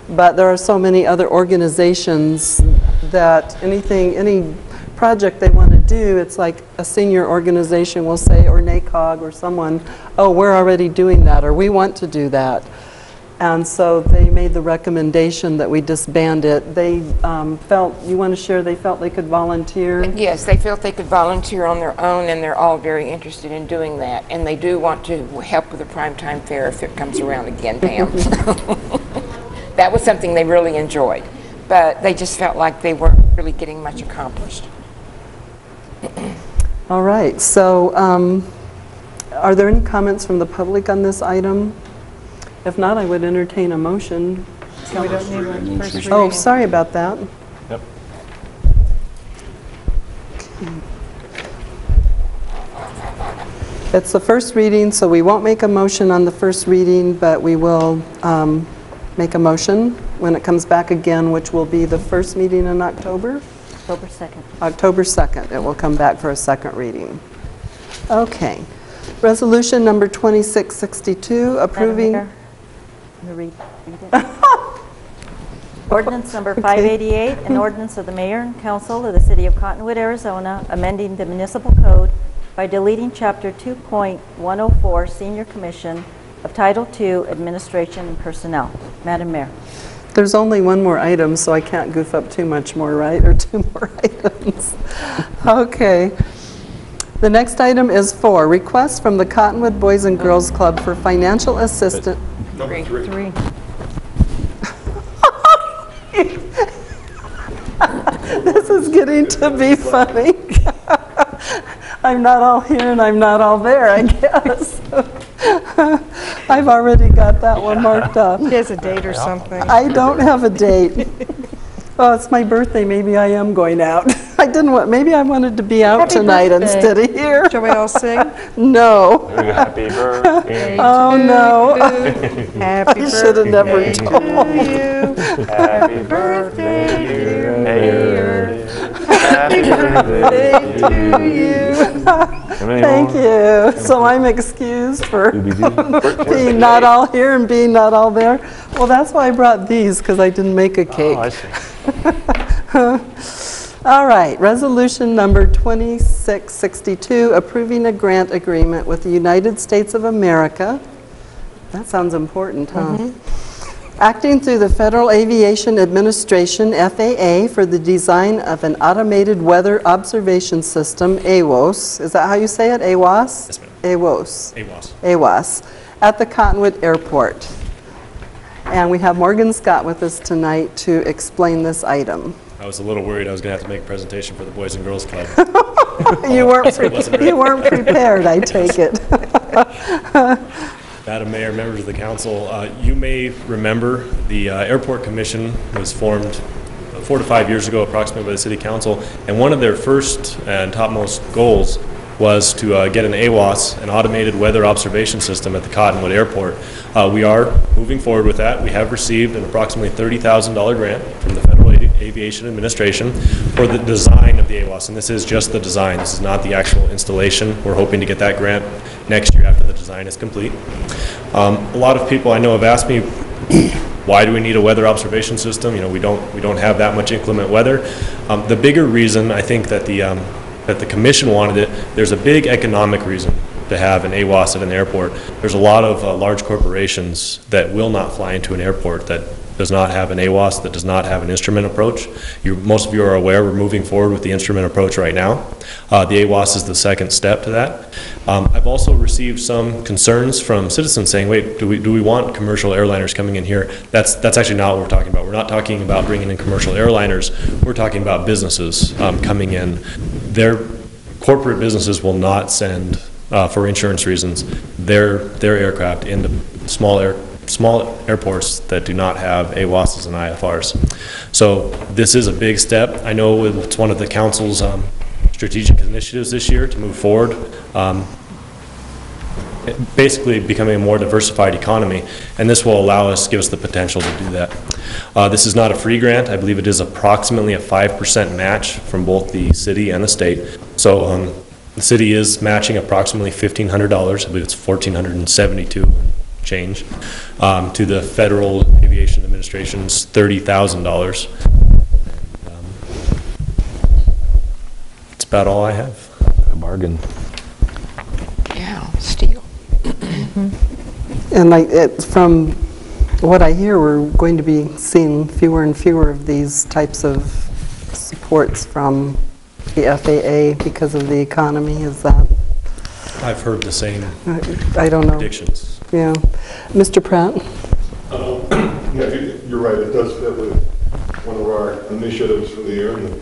but there are so many other organizations that any project they want to do, it's like a senior organization will say, or NACOG or someone, oh, we're already doing that, or we want to do that. And so they made the recommendation that we disband it. They felt, you want to share, they felt they could volunteer? Yes, they felt they could volunteer on their own, and they're all very interested in doing that. And they do want to help with the primetime fair if it comes around again, Pam. That was something they really enjoyed. But they just felt like they weren't really getting much accomplished. All right, so are there any comments from the public on this item? If not, I would entertain a motion. So we don't need one first reading. Oh, sorry about that. Yep. It's the first reading, so we won't make a motion on the first reading, but we will make a motion when it comes back again, which will be the first meeting in October? October 2nd. October 2nd, it will come back for a second reading. Okay. Resolution number 2662, approving... Madam Mayor, read it. Ordinance number 588, an ordinance of the mayor and council of the city of Cottonwood, Arizona, amending the municipal code by deleting chapter 2.104, Senior Commission of Title II, Administration and Personnel. Madam Mayor. There's only one more item, so I can't goof up too much more, right? Or two more items. Okay. The next item is 4, request from the Cottonwood Boys and Girls Club for financial assistance. Number 3. This is getting to be funny. I'm not all here and I'm not all there, I guess. I've already got that one marked up. He has a date or something. I don't have a date. Oh, it's my birthday. Maybe I am going out. I didn't want, maybe I wanted to be out Happy tonight birthday. instead of here. Shall we all sing? No. Happy birthday. Oh, no. Happy I should have never birthday told. to you. Happy birthday, dear Mayor. Happy birthday to you. Thank you. So I'm excused for being not all here and being not all there. Well, that's why I brought these, because I didn't make a cake. Oh, I see. All right, resolution number 2662, approving a grant agreement with the United States of America. That sounds important, huh? Acting through the Federal Aviation Administration, FAA, for the design of an automated weather observation system, AWOS. Is that how you say it? AWOS? Yes, ma'am. AWOS. AWOS. AWOS, at the Cottonwood Airport. And we have Morgan Scott with us tonight to explain this item. I was a little worried I was going to have to make a presentation for the Boys and Girls Club. You weren't prepared, I take it. Madam Mayor, members of the council, you may remember the Airport Commission was formed 4 to 5 years ago approximately by the City Council, and one of their first and topmost goals was to get an AWOS, an automated weather observation system at the Cottonwood Airport. We are moving forward with that. We have received an approximately $30,000 grant from the Federal Aviation Administration for the design of the AWOS, and this is just the design. This is not the actual installation. We're hoping to get that grant next year after the design is complete. A lot of people I know have asked me, why do we need a weather observation system? You know, we don't have that much inclement weather. The bigger reason I think that the commission wanted it, there's a big economic reason to have an AWOS at an airport. There's a lot of large corporations that will not fly into an airport that does not have an AWOS, that does not have an instrument approach. Most of you are aware we're moving forward with the instrument approach right now. The AWOS is the second step to that. I've also received some concerns from citizens saying, wait, do we want commercial airliners coming in here? That's actually not what we're talking about. We're not talking about bringing in commercial airliners. We're talking about businesses coming in. Their corporate businesses will not send, for insurance reasons, their aircraft into small airports that do not have AWOSs and IFRs. So this is a big step. I know it's one of the council's strategic initiatives this year to move forward, basically becoming a more diversified economy, and this will allow us, give us the potential to do that. This is not a free grant. I believe it is approximately a 5% match from both the city and the state. So the city is matching approximately $1,500. I believe it's $1,472 change to the Federal Aviation Administration's $30,000. That's about all I have. A bargain. Yeah, steal. And from what I hear, we're going to be seeing fewer and fewer of these types of supports from the FAA because of the economy. Is that? I've heard the same I don't know. predictions. Yeah. Mr. Pratt? Yeah, you're right. It does fit with one of our initiatives for the year, and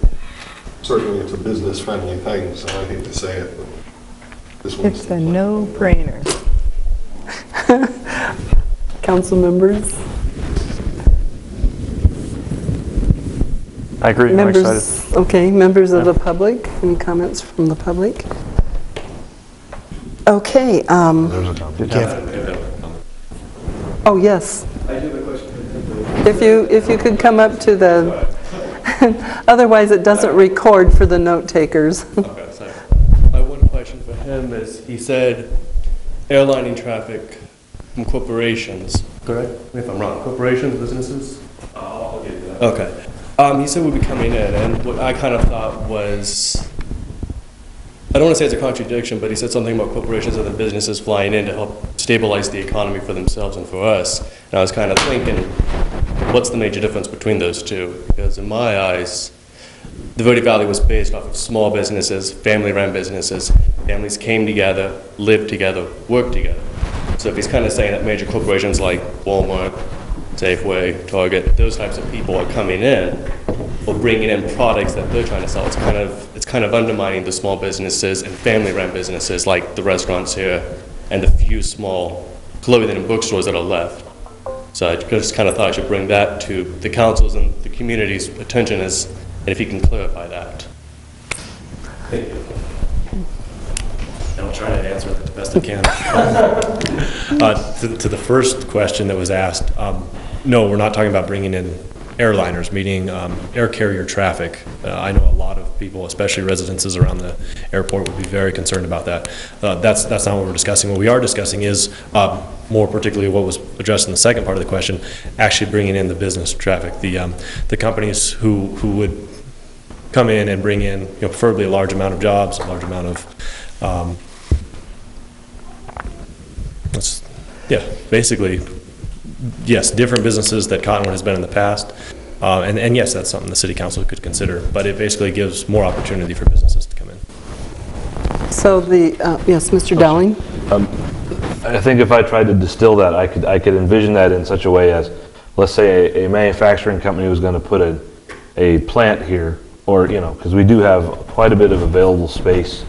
certainly it's a business-friendly thing, so I hate to say it, but this one's... It's a no-brainer. Council members? I agree. I'm excited. Okay, members of the public, any comments from the public? Okay. There's a comment. Oh, yes. I do have a question. If you could come up to the, otherwise it doesn't record for the note takers. Okay, sorry. My one question for him is, he said airlining traffic from corporations, correct? If I'm wrong, corporations, businesses? I'll get to that. Okay. He said we'd be coming in, and what I kind of thought was, I don't want to say it's a contradiction, but he said something about corporations and the businesses flying in to help stabilize the economy for themselves and for us. And I was kind of thinking, what's the major difference between those two? Because in my eyes, the Verde Valley was based off of small businesses, family-run businesses. Families came together, lived together, worked together. So if he's kind of saying that major corporations like Walmart, Safeway, Target, those types of people are coming in or bringing in products that they're trying to sell, it's kind of undermining the small businesses and family-run businesses like the restaurants here and the few small clothing and bookstores that are left. So I just kind of thought I should bring that to the council's and the community's attention, and if you can clarify that. Thank you. And I'll try to answer it the best I can. To the first question that was asked, no, we're not talking about bringing in airliners, meaning air carrier traffic. I know a lot of people, especially residences around the airport, would be very concerned about that. That's not what we're discussing. What we are discussing is, more particularly what was addressed in the second part of the question, actually bringing in the business traffic, the companies who would come in and bring in, preferably a large amount of jobs, a large amount of, basically, yes, different businesses that Cottonwood has been in the past. And yes, that's something the city council could consider, but it basically gives more opportunity for businesses to come in. So yes, Mr. Dowling? I think if I tried to distill that, I could envision that in such a way as, let's say a manufacturing company was going to put a plant here, or, because we do have quite a bit of available space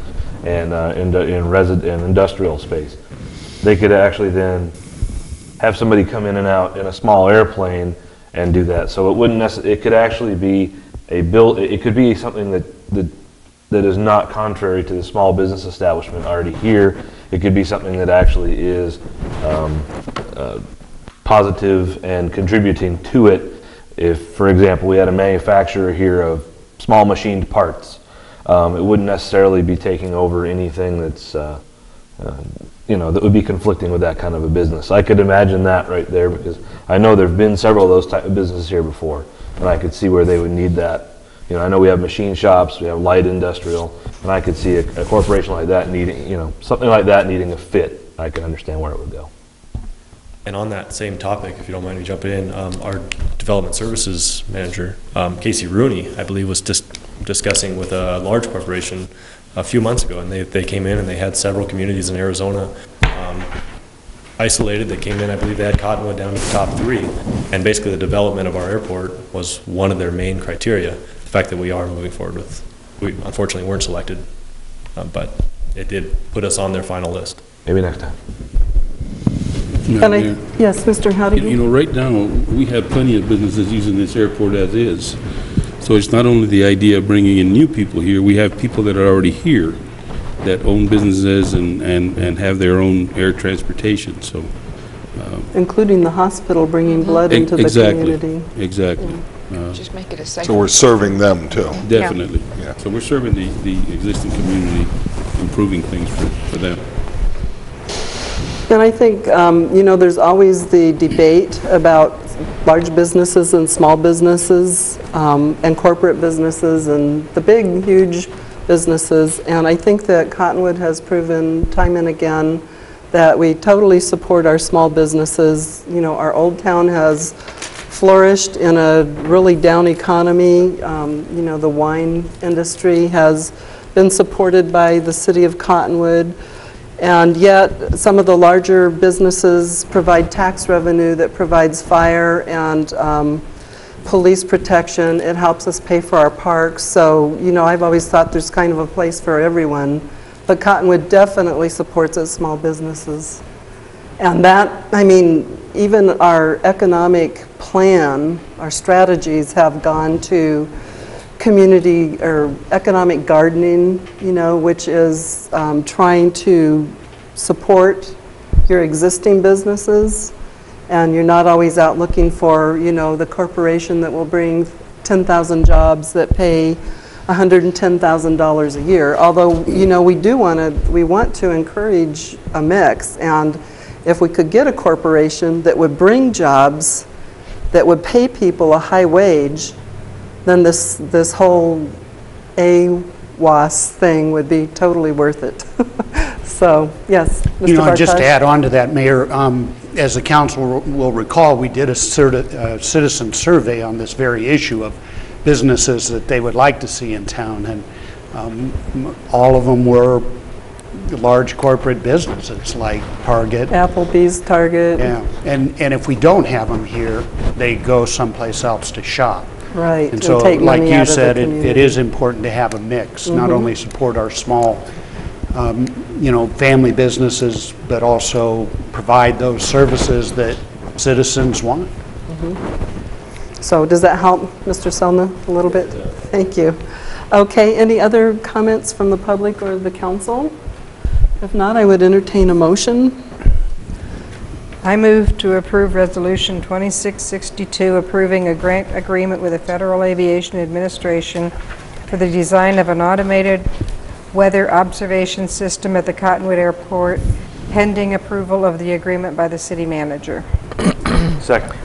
and industrial space. They could actually then have somebody come in and out in a small airplane and do that. So it wouldn't necessarily, it could actually be it could be something that is not contrary to the small business establishment already here. It could be something that actually is positive and contributing to it. If, for example, we had a manufacturer here of small machined parts, it wouldn't necessarily be taking over anything that's that would be conflicting with that kind of a business. I could imagine that right there, because I know there have been several of those type of businesses here before, and I could see where they would need that. I know we have machine shops, we have light industrial, and I could see a corporation like that needing, something like that needing a fit. I can understand where it would go. And on that same topic, if you don't mind me jumping in, our development services manager, Casey Rooney, I believe, was just discussing with a large corporation a few months ago, and they came in and they had several communities in Arizona isolated. They came in, I believe they had Cottonwood down to the top 3, and basically the development of our airport was one of their main criteria. The fact that we are moving forward with, we unfortunately weren't selected, but it did put us on their final list. Maybe next time. Yes, Mr. Howdy. Right now we have plenty of businesses using this airport as is. So it's not only the idea of bringing in new people here, we have people that are already here that own businesses and have their own air transportation. So, including the hospital bringing blood into the community. Exactly. Just make it a safe. So we're serving them too. Definitely. Yeah. So we're serving the existing community, improving things for them. And I think, there's always the debate about large businesses and small businesses and corporate businesses and the big, huge businesses. And I think that Cottonwood has proven time and again that we totally support our small businesses. Our old town has flourished in a really down economy. The wine industry has been supported by the city of Cottonwood. And yet, some of the larger businesses provide tax revenue that provides fire and police protection. It helps us pay for our parks. So, I've always thought there's kind of a place for everyone. But Cottonwood definitely supports its small businesses. And that, even our economic plan, our strategies have gone to community or economic gardening, which is trying to support your existing businesses And you're not always out looking for, you know, the corporation that will bring 10,000 jobs that pay $110,000 a year. Although, you know, we want to encourage a mix. And if we could get a corporation that would bring jobs, that would pay people a high wage, then this whole AWAS thing would be totally worth it. So, yes, Mr. You know, and just to Bartosh? add on to that, Mayor, as the council will recall, we did a citizen survey on this very issue of businesses that they would like to see in town, and all of them were large corporate businesses like Target. Applebee's, Target. Yeah, and if we don't have them here, they go someplace else to shop. Right, And so, take like money you out of the said, it community. is important to have a mix, not Mhm. only support our small, you know, family businesses, but also provide those services that citizens want. So does that help, Mr. Selma, a little bit? Thank you. Okay, any other comments from the public or the council? If not, I would entertain a motion. I move to approve Resolution 2662, approving a grant agreement with the Federal Aviation Administration for the design of an automated weather observation system at the Cottonwood Airport, pending approval of the agreement by the city manager. Second.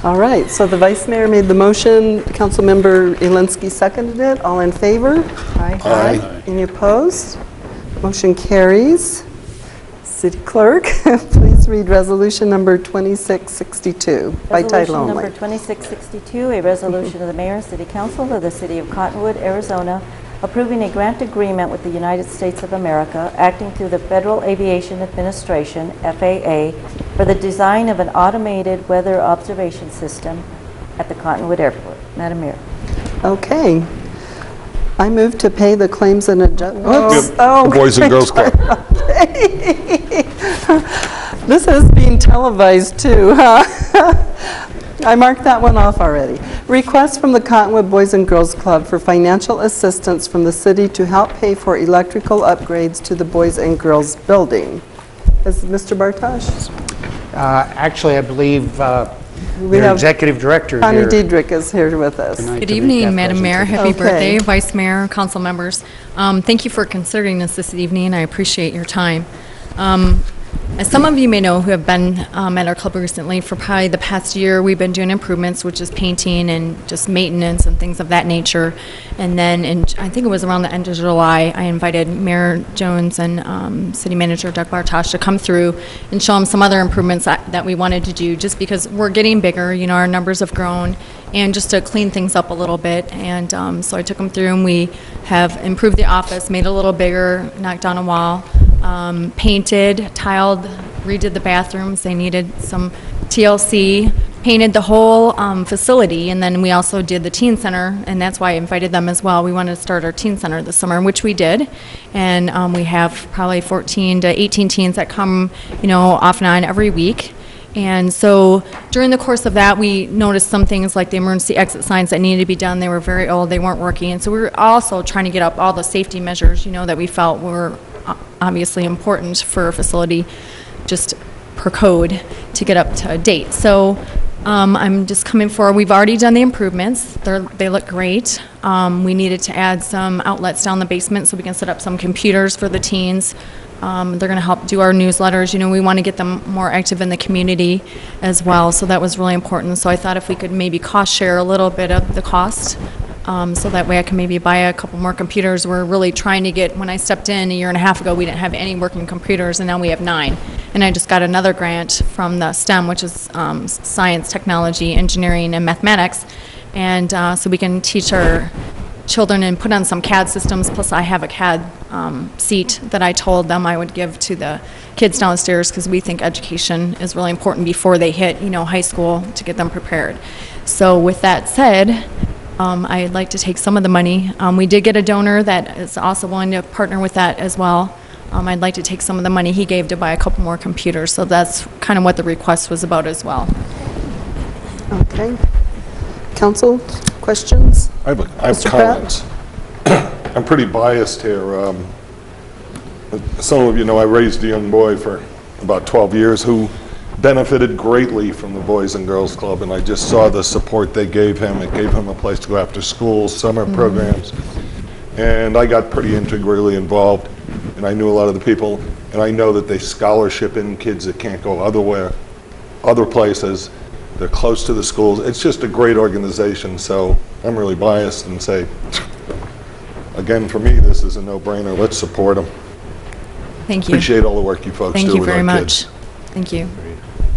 All right, so the vice mayor made the motion, Councilmember Elinsky seconded it. All in favor? Aye. Aye. Any opposed? Motion carries. City Clerk, please read resolution number 2662 by title only. Resolution number 2662, a resolution of the Mayor and City Council of the City of Cottonwood, Arizona, approving a grant agreement with the United States of America, acting through the Federal Aviation Administration, FAA, for the design of an automated weather observation system at the Cottonwood Airport. Madam Mayor. Okay. I move to pay the claims and adjustments. Yep, the Boys and Girls Club. This is being televised too, huh? I marked that one off already. Request from the Cottonwood Boys and Girls Club for financial assistance from the city to help pay for electrical upgrades to the Boys and Girls building. Is Mr. Bartosh? Actually, I believe We their have executive director Connie here Diedrich is here with us. tonight Good to make evening, that Madam Mayor. presentation. Happy birthday, Vice Mayor, council members. Thank you for considering this evening. I appreciate your time. As some of you may know who have been at our club recently, for probably the past year, we've been doing improvements, which is painting and just maintenance and things of that nature. And then, I think it was around the end of July, I invited Mayor Jones and City Manager Doug Bartosh to come through and show them some other improvements that we wanted to do, just because we're getting bigger, you know, our numbers have grown, and just to clean things up a little bit. And so I took them through, and we have improved the office, made it a little bigger, knocked down a wall, painted, tiled, redid the bathrooms. They needed some TLC, painted the whole facility, and then we also did the teen center, and that's why I invited them as well. We wanted to start our teen center this summer, which we did, and we have probably 14 to 18 teens that come, you know, off and on every week. And so during the course of that, we noticed some things like the emergency exit signs that needed to be done. They were very old, they weren't working, and so we were also trying to get up all the safety measures, you know, that we felt were obviously important for a facility just per code to get up to date. So I'm just coming forward. We've already done the improvements. They look great. We needed to add some outlets down the basement so we can set up some computers for the teens. They're going to help do our newsletters. You know, we want to get them more active in the community as well, so that was really important. So I thought if we could maybe cost share a little bit of the cost, so that way I can maybe buy a couple more computers. We're really trying to get, when I stepped in a year and a half ago, we didn't have any working computers, and now we have 9. And I just got another grant from the STEM, which is science, technology, engineering, and mathematics. And so we can teach our children and put on some CAD systems, plus I have a CAD seat that I told them I would give to the kids downstairs, because we think education is really important before they hit, you know, high school, to get them prepared. So with that said, I'd like to take some of the money. We did get a donor that is also willing to partner with that as well. I'd like to take some of the money he gave to buy a couple more computers, so that's kind of what the request was about as well. Okay. Council, questions? I have Mr. comments. I'm pretty biased here. Some of you know I raised a young boy for about 12 years who benefited greatly from the Boys and Girls Club, and I just saw the support they gave him. It gave him a place to go after school, summer programs, and I got pretty integrally involved, and I knew a lot of the people, and I know that they scholarship in kids that can't go other places. They're close to the schools. It's just a great organization, so I'm really biased and say, again, for me, this is a no-brainer. Let's support them. Thank you. Appreciate all the work you folks Thank do you with very our much. kids. Thank you.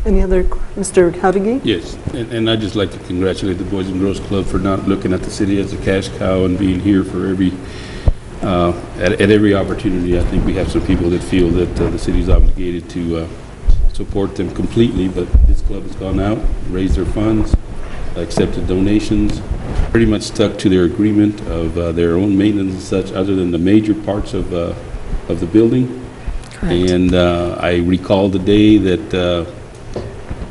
Any other, Mr. Howdigi? Yes, and I'd just like to congratulate the Boys and Girls Club for not looking at the city as a cash cow and being here for every, at every opportunity. I think we have some people that feel that the city's obligated to support them completely, but this club has gone out, raised their funds, accepted donations, pretty much stuck to their agreement of their own maintenance and such, other than the major parts of the building. Correct. And I recall the day that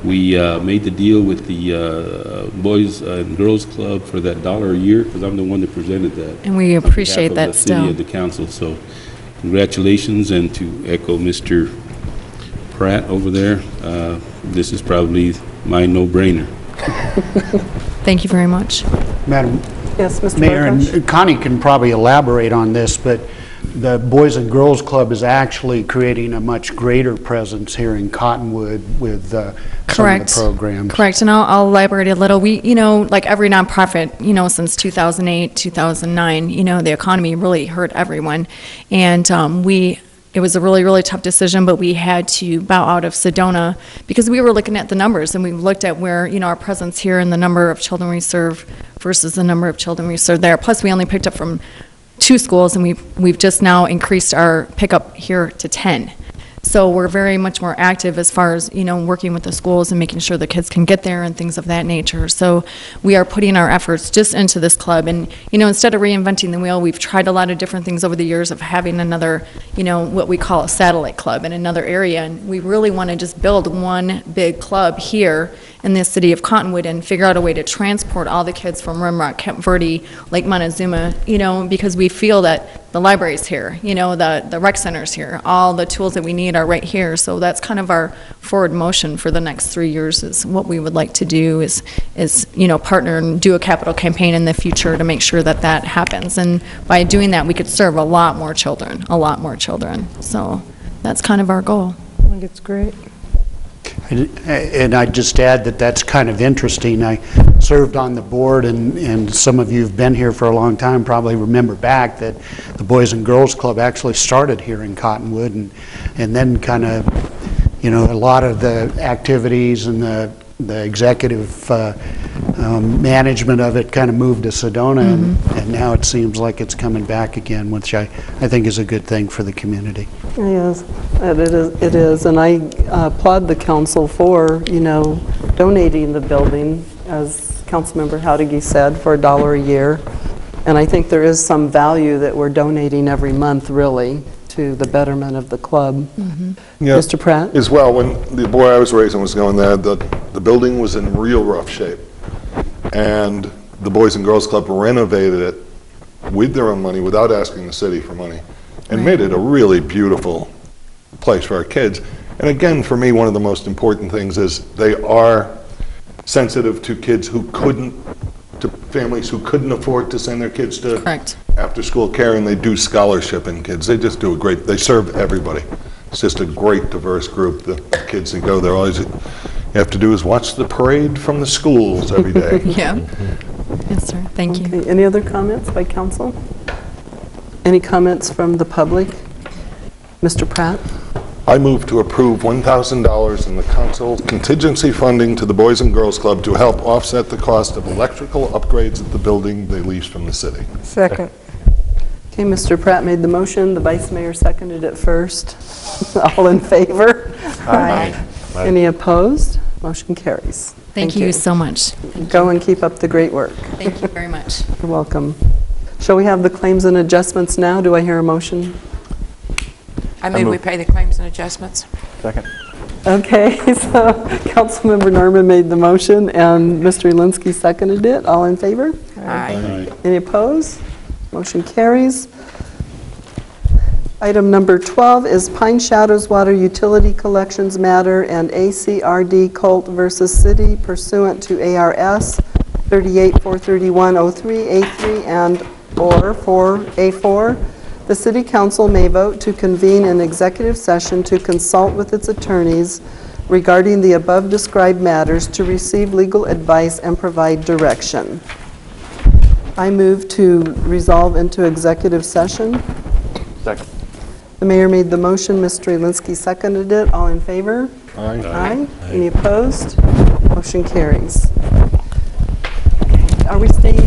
we made the deal with the Boys and Girls Club for that $1 a year, because I'm the one that presented that. And we appreciate that on behalf of the still. city and the council. So congratulations, and to echo Mr. Pratt over there, this is probably my no-brainer. Thank you very much. Madam Yes, Mr. Mayor, Bartosh? and Connie can probably elaborate on this, but the Boys and Girls Club is actually creating a much greater presence here in Cottonwood with some of Correct. the programs. Correct, and I'll elaborate a little. We, like every nonprofit, since 2008, 2009, the economy really hurt everyone. And it was a really, really tough decision, but we had to bow out of Sedona because we were looking at the numbers, and we looked at where, our presence here and the number of children we serve versus the number of children we serve there. Plus, we only picked up from 2 schools, and we've just now increased our pickup here to 10. So we're very much more active as far as, working with the schools and making sure the kids can get there and things of that nature. So we are putting our efforts just into this club. And, instead of reinventing the wheel, we've tried a lot of different things over the years of having another, what we call a satellite club in another area. And we really want to just build one big club here in the city of Cottonwood and figure out a way to transport all the kids from Rimrock, Camp Verde, Lake Montezuma, because we feel that the library's here, the rec center's here, all the tools that we need are right here. So that's kind of our forward motion for the next 3 years is what we would like to do is partner and do a capital campaign in the future to make sure that that happens. And by doing that, we could serve a lot more children. So that's kind of our goal. I think it's great. And I'd just add that that's kind of interesting. I served on the board, and some of you who've been here for a long time probably remember back that the Boys and Girls Club actually started here in Cottonwood, and then kind of, a lot of the activities and the executive management of it kind of moved to Sedona, and now it seems like it's coming back again, which I think is a good thing for the community. Yes, it is, and I applaud the council for, donating the building, as Councilmember Howdigi said, for $1 a year. And I think there is some value that we're donating every month, really, to the betterment of the club. Yeah, Mr. Pratt? As well, when the boy I was raising was going there, the building was in real rough shape. And the Boys and Girls Club renovated it with their own money, without asking the city for money, and made it a really beautiful place for our kids. And again, for me, one of the most important things is they are sensitive to kids who to families who couldn't afford to send their kids to after-school care, and they do scholarship in kids. They just do they serve everybody. It's just a great, diverse group. The kids that go there, all you have to do is watch the parade from the schools every day. Yeah. Yes, sir. Thank you. Any other comments by council? Any comments from the public? Mr. Pratt? I move to approve $1,000 in the council contingency funding to the Boys and Girls Club to help offset the cost of electrical upgrades at the building they lease from the city. Second. Okay, Mr. Pratt made the motion. The vice mayor seconded it first. All in favor? Aye. Any opposed? Motion carries. Thank you so much. Go and keep up the great work. Thank you very much. You're welcome. Shall we have the claims and adjustments now? Do I hear a motion? I move we pay the claims and adjustments. Second. Okay, so Councilmember Norman made the motion and Mr. Elinsky seconded it. All in favor? Aye. Any opposed? Motion carries. Item number 12 is Pine Shadows Water Utility Collections Matter and ACRD Colt versus City pursuant to ARS 38-431-03-A3 and or 4A4. The City Council may vote to convene an executive session to consult with its attorneys regarding the above described matters to receive legal advice and provide direction. I move to resolve into executive session. Second. The mayor made the motion, Mr. Elinsky seconded it. All in favor? Aye. Aye. Any opposed? Motion carries. Are we staying